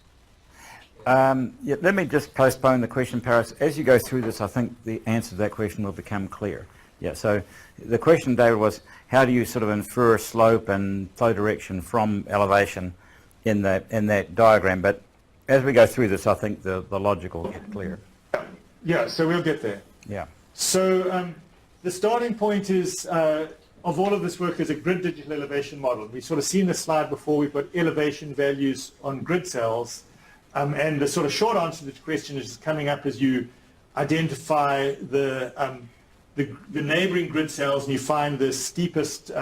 Yeah, let me just postpone the question, Paris. As you go through this, I think the answer to that question will become clear. Yeah, so the question, David, was how do you sort of infer slope and flow direction from elevation in that diagram? But as we go through this, I think the logic will get clear. Yeah, so we'll get there. Yeah. So the starting point is of all of this work is a grid digital elevation model. We've sort of seen this slide before. We've got elevation values on grid cells. And the sort of short answer to this question is coming up as you identify the neighboring grid cells, and you find the steepest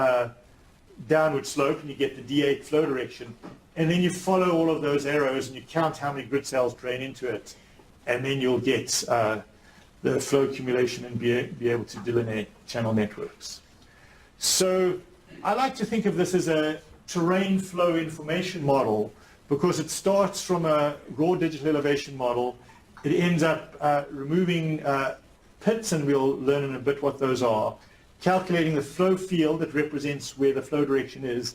downward slope, and you get the D8 flow direction. And then you follow all of those arrows, and you count how many grid cells drain into it. And then you'll get the flow accumulation and be able to delineate channel networks. So I like to think of this as a terrain flow information model, because it starts from a raw digital elevation model. It ends up removing pits, and we'll learn in a bit what those are, calculating the flow field that represents where the flow direction is,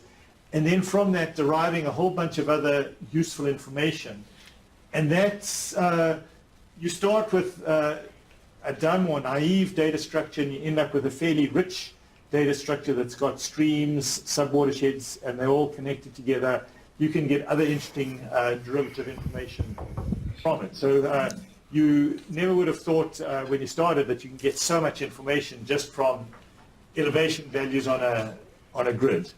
and then from that deriving a whole bunch of other useful information. And that's, you start with a dumb or naive data structure, and you end up with a fairly rich data structure that's got streams, subwatersheds, and they're all connected together, you can get other interesting derivative information from it. So you never would have thought when you started that you can get so much information just from elevation values on a grid.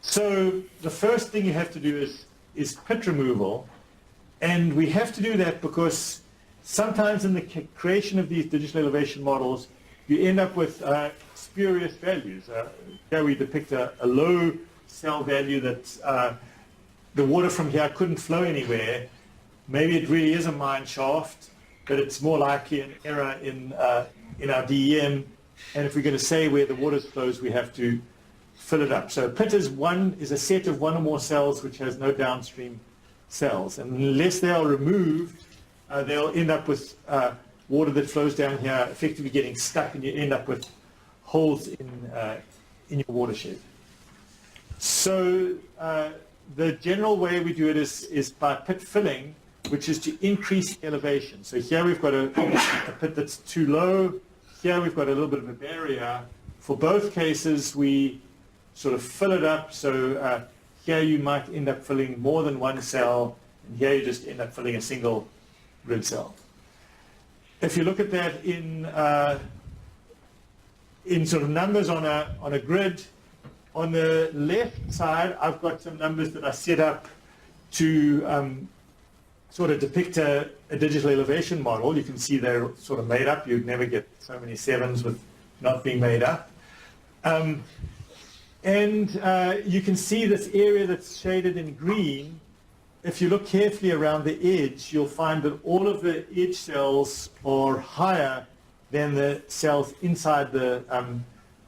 So the first thing you have to do is pit removal, and we have to do that because sometimes in the creation of these digital elevation models, you end up with spurious values. Here we depict a low cell value that the water from here couldn't flow anywhere. Maybe it really is a mine shaft, but it's more likely an error in our DEM. And if we're going to say where the water flows, we have to fill it up. So a pit is a set of one or more cells which has no downstream cells. And unless they are removed, they'll end up with water that flows down here effectively getting stuck, and you end up with holes in your watershed. So the general way we do it is by pit filling, which is to increase the elevation. So here we've got a pit that's too low. Here we've got a little bit of a barrier. For both cases, we sort of fill it up. So here you might end up filling more than one cell, and here you just end up filling a single grid cell. If you look at that in sort of numbers on a grid, on the left side, I've got some numbers that I set up to sort of depict a digital elevation model. You can see they're sort of made up. You'd never get so many sevens with not being made up. And you can see this area that's shaded in green. If you look carefully around the edge, you'll find that all of the edge cells are higher than the cells inside the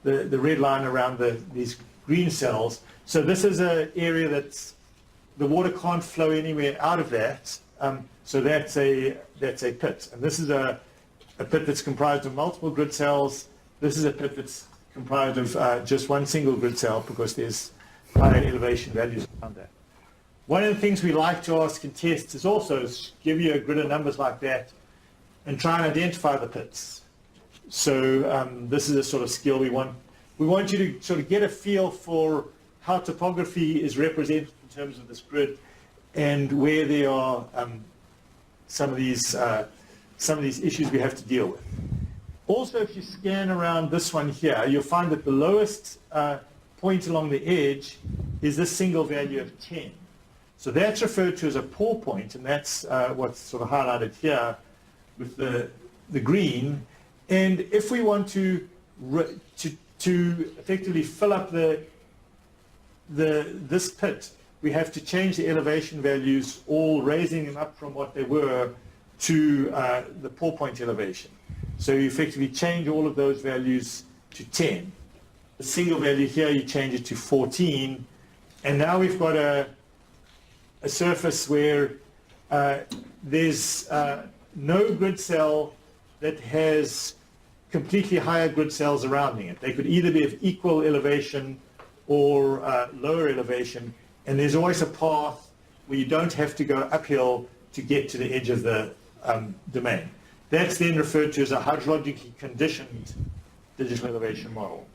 red line around these green cells. So this is an area that's the water can't flow anywhere out of that. So that's a pit. And this is a pit that's comprised of multiple grid cells. This is a pit that's comprised of just one single grid cell because there's higher elevation values around that. One of the things we like to ask in tests is also give you a grid of numbers like that and try and identify the pits. So this is a sort of skill we want. We want you to sort of get a feel for how topography is represented in terms of this grid and where there are some of these issues we have to deal with. Also, if you scan around this one here, you'll find that the lowest point along the edge is this single value of 10. So that's referred to as a pour point, and that's what's sort of highlighted here with the green. And if we want to effectively fill up this pit, we have to change the elevation values, all raising them up from what they were to the pour point elevation. So you effectively change all of those values to 10. The single value here, you change it to 14. And now we've got a surface where there's no grid cell that has completely higher grid cells surrounding it. They could either be of equal elevation or lower elevation, and there's always a path where you don't have to go uphill to get to the edge of the domain. That's then referred to as a hydrologically conditioned digital elevation model.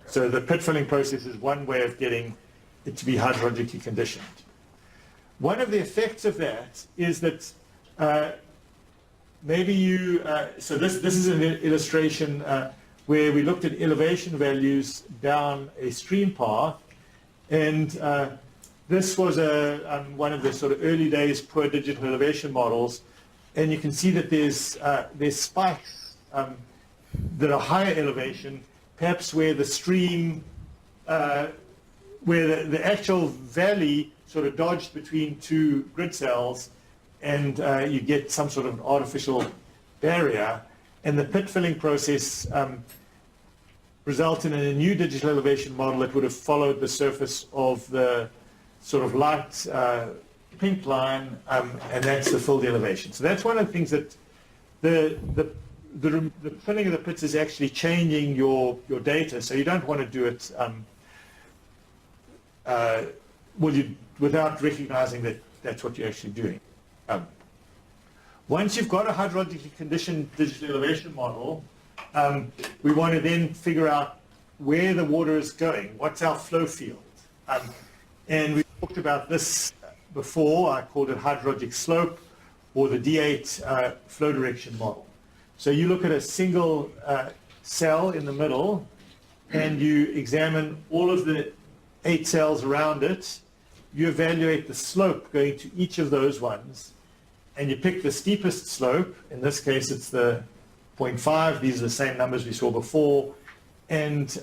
So the pit filling process is one way of getting it to be hydrologically conditioned. One of the effects of that is that maybe you, so this is an illustration where we looked at elevation values down a stream path, and this was one of the sort of early days poor digital elevation models, and you can see that there's spikes that are higher elevation, perhaps where the stream, where the actual valley sort of dodged between two grid cells, and you get some sort of artificial barrier, and the pit filling process resulted in a new digital elevation model that would have followed the surface of the sort of light pink line, and that's the filled elevation. So that's one of the things that the filling of the pits is actually changing your data, so you don't want to do it without recognizing that that's what you're actually doing. Once you've got a hydrologically conditioned digital elevation model, We want to then figure out where the water is going. What's our flow field? And we talked about this before. I called it hydrologic slope, or the D8 flow direction model. So you look at a single cell in the middle, and you examine all of the 8 cells around it. You evaluate the slope going to each of those ones, and you pick the steepest slope. In this case, it's the 0.5. These are the same numbers we saw before. And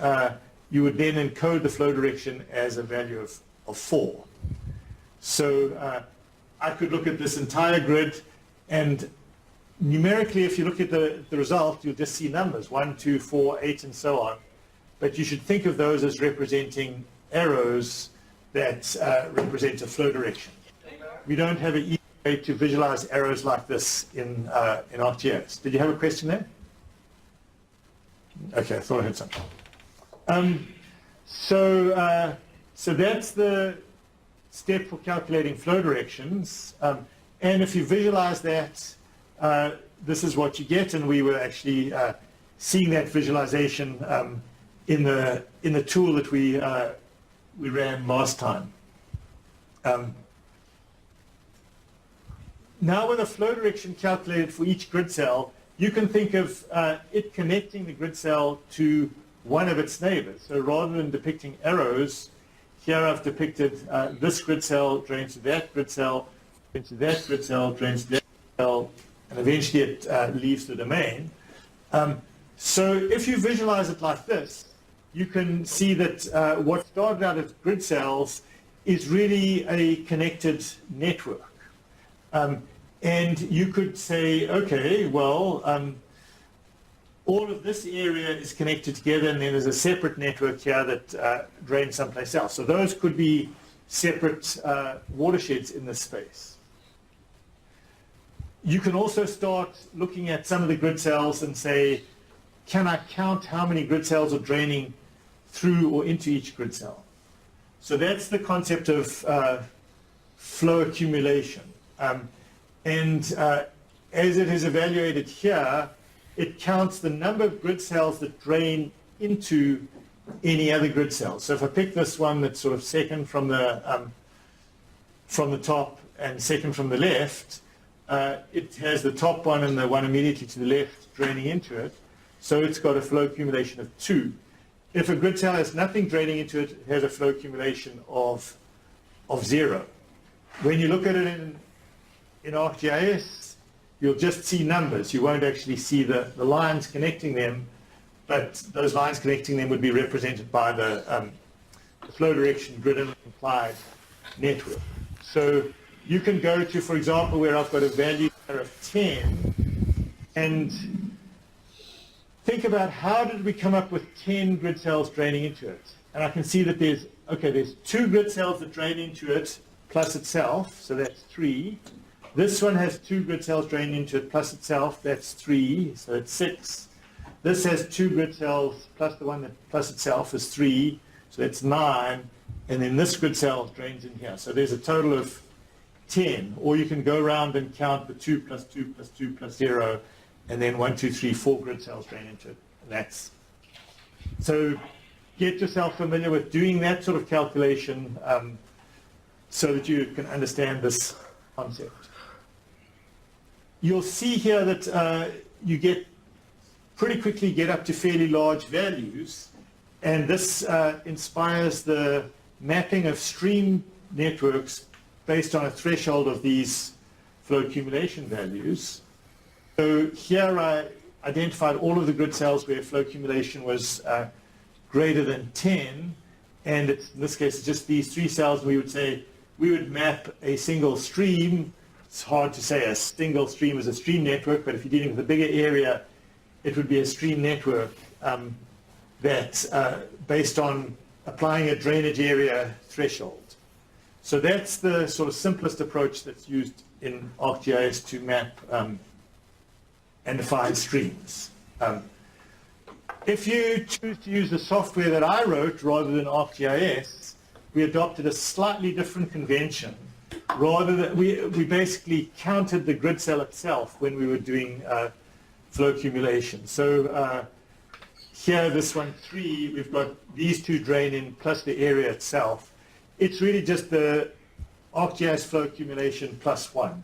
you would then encode the flow direction as a value of 4. So I could look at this entire grid, and numerically, if you look at the result, you'll just see numbers, 1, 2, 4, 8, and so on. But you should think of those as representing arrows that represent a flow direction. We don't have an easy way to visualize arrows like this in ArcGIS. Did you have a question there? Okay, I thought I had something. So that's the step for calculating flow directions. And if you visualize that, this is what you get. And we were actually seeing that visualization in the tool that we ran last time. Now with a flow direction calculated for each grid cell, you can think of it connecting the grid cell to one of its neighbors. So rather than depicting arrows, here I've depicted this grid cell drains to that grid cell, drains to that grid cell, drains to that grid cell, and eventually it leaves the domain. So if you visualize it like this, you can see that what started out as grid cells is really a connected network. And you could say, okay, well, all of this area is connected together, and then there's a separate network here that drains someplace else. So those could be separate watersheds in this space. You can also start looking at some of the grid cells and say, can I count how many grid cells are draining through or into each grid cell? So that's the concept of flow accumulation. And as it is evaluated here, it counts the number of grid cells that drain into any other grid cells. So if I pick this one that's sort of second from the top and second from the left, it has the top one and the one immediately to the left draining into it. So it's got a flow accumulation of 2. If a grid cell has nothing draining into it, it has a flow accumulation of 0. When you look at it in ArcGIS, you'll just see numbers. You won't actually see the lines connecting them, but those lines connecting them would be represented by the flow direction grid and implied network. So you can go to, for example, where I've got a value of 10, and think about how did we come up with 10 grid cells draining into it. And I can see that there's 2 grid cells that drain into it plus itself, so that's 3. This one has 2 grid cells draining into it plus itself, that's 3, so it's 6. This has 2 grid cells plus the one that plus itself is 3, so that's 9. And then this grid cell drains in here. So there's a total of 10. Or you can go around and count the 2 plus 2 plus 2 plus 0, and then 1, 2, 3, 4 grid cells drain into it. And that's so get yourself familiar with doing that sort of calculation so that you can understand this concept. You'll see here that you pretty quickly get up to fairly large values, and this inspires the mapping of stream networks based on a threshold of these flow accumulation values. So here I identified all of the grid cells where flow accumulation was greater than 10, and in this case it's just these 3 cells, and we would say we would map a single stream. It's hard to say a single stream is a stream network, but if you're dealing with a bigger area, it would be a stream network that's based on applying a drainage area threshold. So that's the sort of simplest approach that's used in ArcGIS to map and define streams. If you choose to use the software that I wrote rather than ArcGIS, we adopted a slightly different convention. Rather than we basically counted the grid cell itself when we were doing flow accumulation. So here, this one 3, we've got these two drain in plus the area itself. It's really just the ArcGIS flow accumulation plus 1.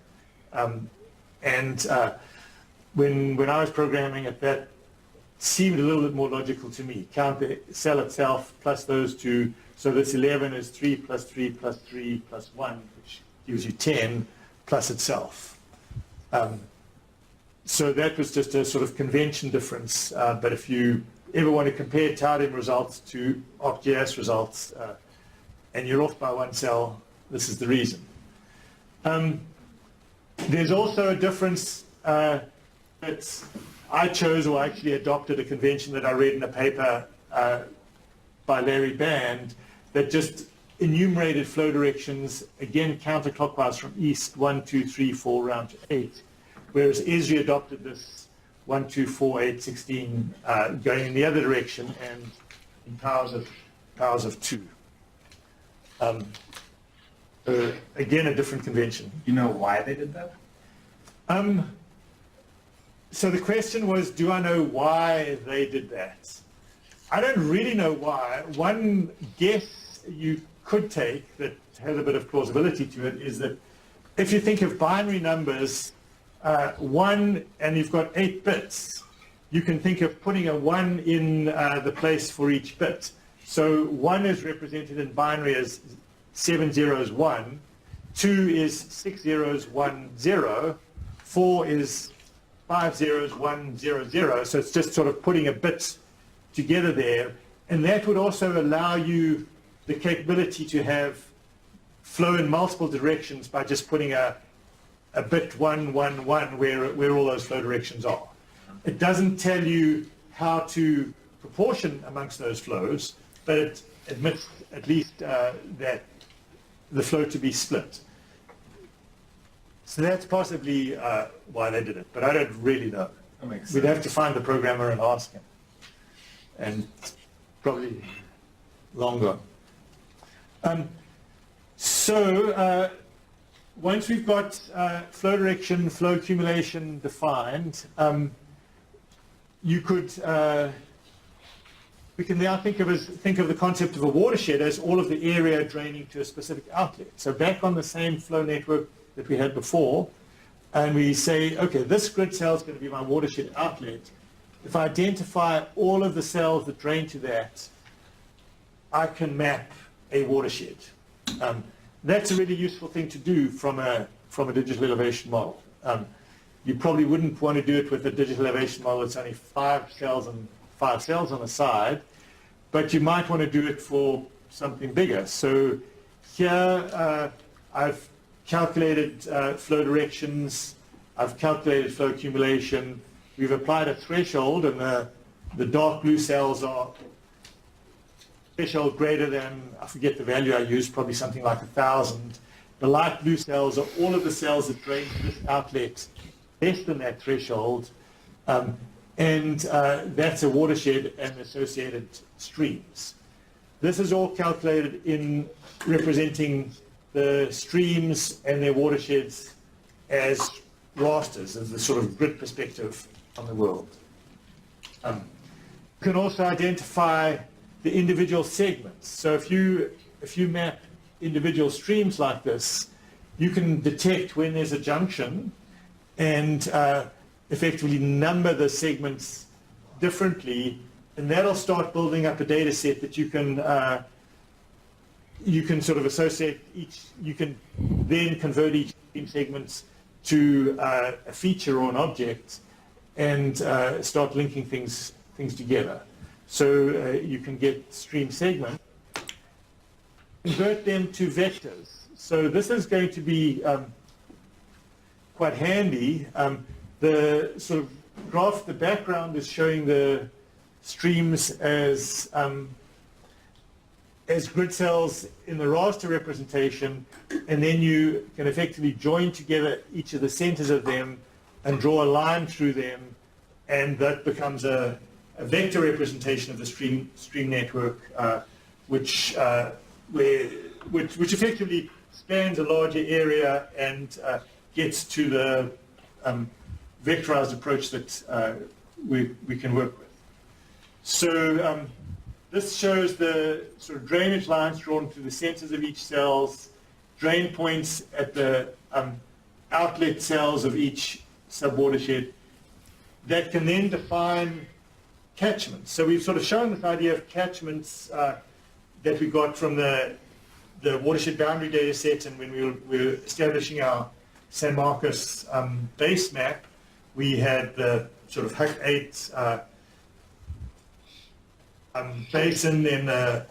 When I was programming it, that seemed a little bit more logical to me. Count the cell itself plus those two. So this 11 is 3 plus 3 plus 3 plus 1, which gives you 10 plus itself. So that was just a sort of convention difference. But if you ever want to compare TARDIM results to ArcGIS results, and you're off by one cell, this is the reason. There's also a difference that I chose, or actually adopted, a convention that I read in a paper by Larry Band that just enumerated flow directions, again counterclockwise from east, 1, 2, 3, 4, round to 8, whereas Esri adopted this 1, 2, 4, 8, 16, going in the other direction and in powers of 2. Again, a different convention. You know why they did that? So the question was, do I know why they did that? I don't really know why. One guess you could take that has a bit of plausibility to it is that if you think of binary numbers, 1, and you've got 8 bits, you can think of putting a 1 in the place for each bit. So 1 is represented in binary as 7 zeros 1, 2 is 6 zeros 1 0, 4 is 5 zeros 1 0 0. So it's just sort of putting a bit together there, and that would also allow you the capability to have flow in multiple directions by just putting a bit 1 1 1 where all those flow directions are. It doesn't tell you how to proportion amongst those flows, but it admits at least that the flow to be split. So that's possibly why they did it, but I don't really know. That makes We'd sense. have to find the programmer and ask him. And probably long gone. So once we've got flow direction, flow accumulation defined, you could, we can now think of the concept of a watershed as all of the area draining to a specific outlet. So back on the same flow network that we had before, and we say, okay, this grid cell is going to be my watershed outlet. If I identify all of the cells that drain to that, I can map a watershed. That's a really useful thing to do from a digital elevation model. You probably wouldn't want to do it with a digital elevation model that's only 5 cells on the side, but you might want to do it for something bigger. So here I've calculated flow directions, I've calculated flow accumulation, we've applied a threshold, and the dark blue cells are threshold greater than, I forget the value I used, probably something like 1,000. The light blue cells are all of the cells that drain to this outlet less than that threshold, and that's a watershed and associated streams. This is all calculated in representing the streams and their watersheds as rasters, as the sort of grid perspective on the world. You can also identify the individual segments. So if you map individual streams like this, you can detect when there's a junction and effectively number the segments differently, and that'll start building up a data set that you can sort of associate each, you can then convert each stream segments to a feature or an object and start linking things together. So you can get stream segments, convert them to vectors. So this is going to be quite handy. The sort of graph, the background is showing the streams as grid cells in the raster representation, and then you can effectively join together each of the centers of them and draw a line through them, and that becomes a vector representation of the stream network, which effectively spans a larger area and gets to the vectorized approach that we can work with. So this shows the sort of drainage lines drawn through the centers of each cells, drain points at the outlet cells of each subwatershed that can then define catchments. So we've sort of shown this idea of catchments that we got from the watershed boundary data set, and when we were establishing our San Marcos base map, we had the sort of HUC 8 basin, then the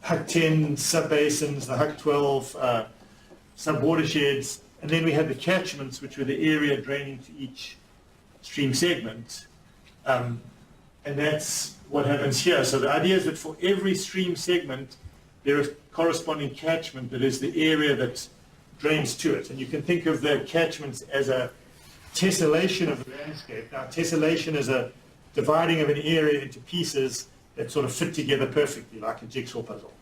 HUC 10 subbasins, the HUC 12 subwatersheds, and then we had the catchments, which were the area draining to each stream segment. And that's what happens here. So the idea is that for every stream segment, there is corresponding catchment that is the area that drains to it. And you can think of the catchments as a tessellation of the landscape. Now, tessellation is a dividing of an area into pieces that sort of fit together perfectly, like a jigsaw puzzle.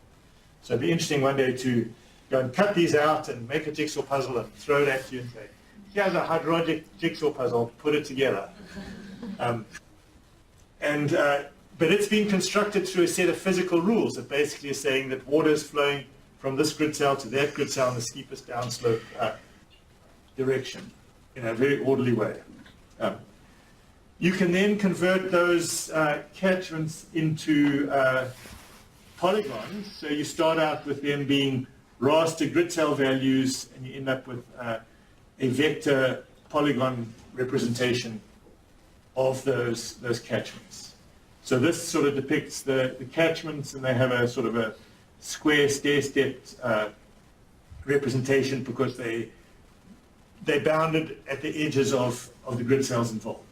So it'd be interesting one day to go and cut these out and make a jigsaw puzzle and throw it at you and say, here's a hydrologic jigsaw puzzle, put it together. But it's been constructed through a set of physical rules that basically is saying that water is flowing from this grid cell to that grid cell in the steepest downslope direction in a very orderly way. You can then convert those catchments into polygons. So you start out with them being raster grid cell values, and you end up with a vector polygon representation of those catchments. So this sort of depicts the catchments, and they have a sort of a square stair-stepped representation because they bounded at the edges of the grid cells involved.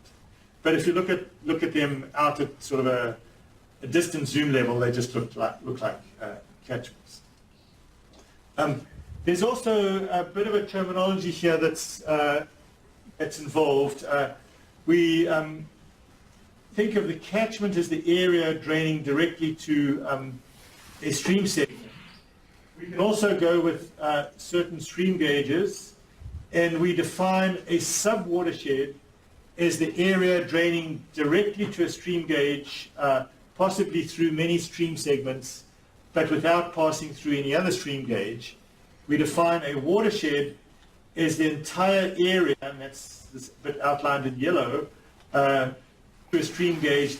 But if you look at them out at sort of a distant zoom level, they just look like catchments. There's also a bit of a terminology here that's involved. We think of the catchment as the area draining directly to a stream segment. We can also go with certain stream gauges, and we define a subwatershed as the area draining directly to a stream gauge, possibly through many stream segments, but without passing through any other stream gauge. We define a watershed as the entire area, and that's this bit outlined in yellow, to a stream gauge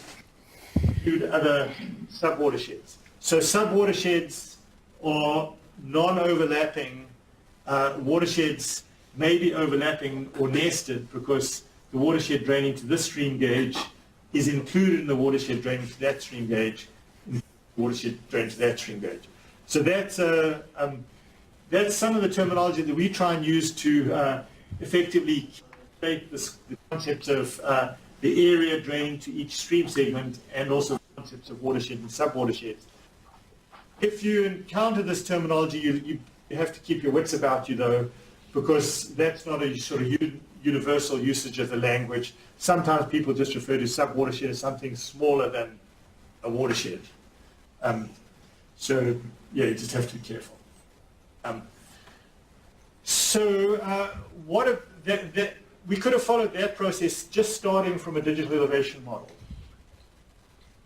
to other subwatersheds. So subwatersheds are non-overlapping watersheds, may be overlapping or nested because the watershed draining to this stream gauge is included in the watershed draining to that stream gauge, and the watershed draining to that stream gauge. So that's some of the terminology that we try and use to effectively create the concepts of the area draining to each stream segment, and also the concepts of watershed and subwatersheds. If you encounter this terminology, you have to keep your wits about you, though, because that's not a sort of universal usage of the language. Sometimes people just refer to subwatershed as something smaller than a watershed. So, yeah, you just have to be careful. We could have followed that process just starting from a digital elevation model.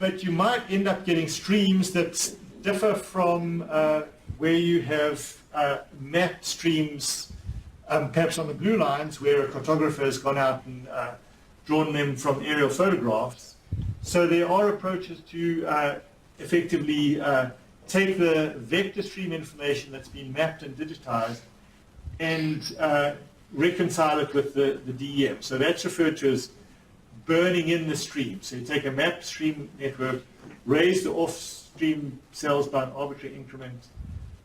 But you might end up getting streams that differ from where you have mapped streams, perhaps on the blue lines, where a cartographer has gone out and drawn them from aerial photographs. So there are approaches to effectively take the vector stream information that's been mapped and digitized and reconcile it with the DEM. So that's referred to as burning in the stream. So you take a mapped stream network, raise the off-stream cells by an arbitrary increment,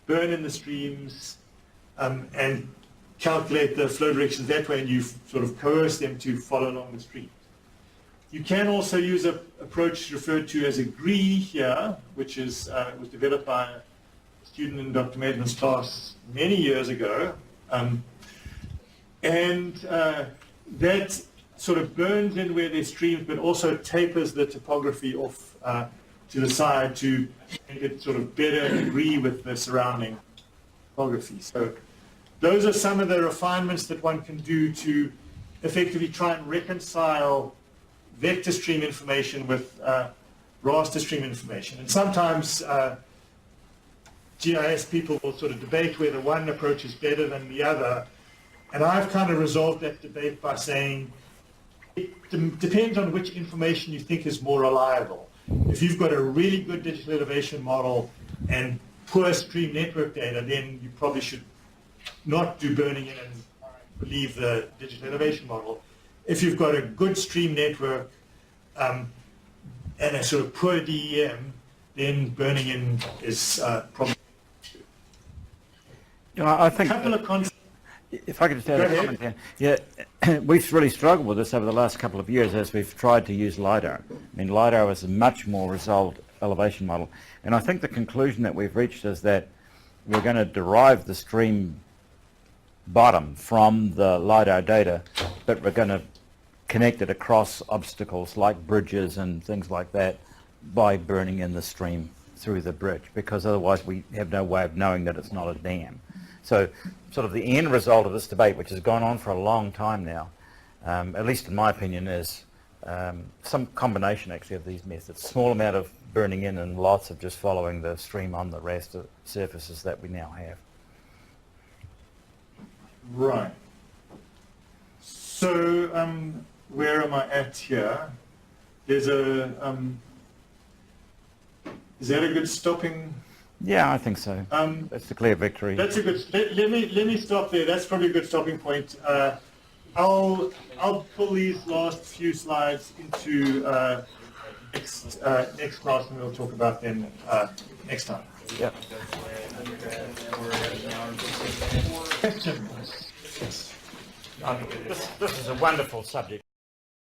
burn in the streams, and calculate the flow directions that way, and you sort of coerce them to follow along the streams. You can also use an approach referred to as a GRI here, which was developed by a student in Dr. Maidman's class many years ago. That sort of burns in where there's streams, but also tapers the topography off to the side to make it sort of better agree with the surrounding topography. So those are some of the refinements that one can do to effectively try and reconcile vector stream information with raster stream information. And sometimes GIS people will sort of debate whether one approach is better than the other. And I've kind of resolved that debate by saying it depends on which information you think is more reliable. If you've got a really good digital elevation model and poor stream network data, then you probably should not do burning in and believe the digital elevation model. If you've got a good stream network and a sort of poor DEM, then burning in is probably. You know, I think A couple of concepts. if I could just add Go a ahead. comment here. Yeah, we've really struggled with this over the last couple of years as we've tried to use LiDAR. I mean, LiDAR is a much more resolved elevation model. And I think the conclusion that we've reached is that we're going to derive the stream bottom from the LiDAR data, but we're going to connect it across obstacles like bridges and things like that by burning in the stream through the bridge, because otherwise we have no way of knowing that it's not a dam. So sort of the end result of this debate, which has gone on for a long time now, at least in my opinion, is some combination actually of these methods. Small amount of burning in and lots of just following the stream on the raster surfaces that we now have. Right. So where am I at here? There's a, is that a good stopping? Yeah, I think so. That's the clear victory. That's a good, let me stop there. That's probably a good stopping point. I'll pull these last few slides into next class, and we'll talk about them next time. Yep. Questions? This is a wonderful subject.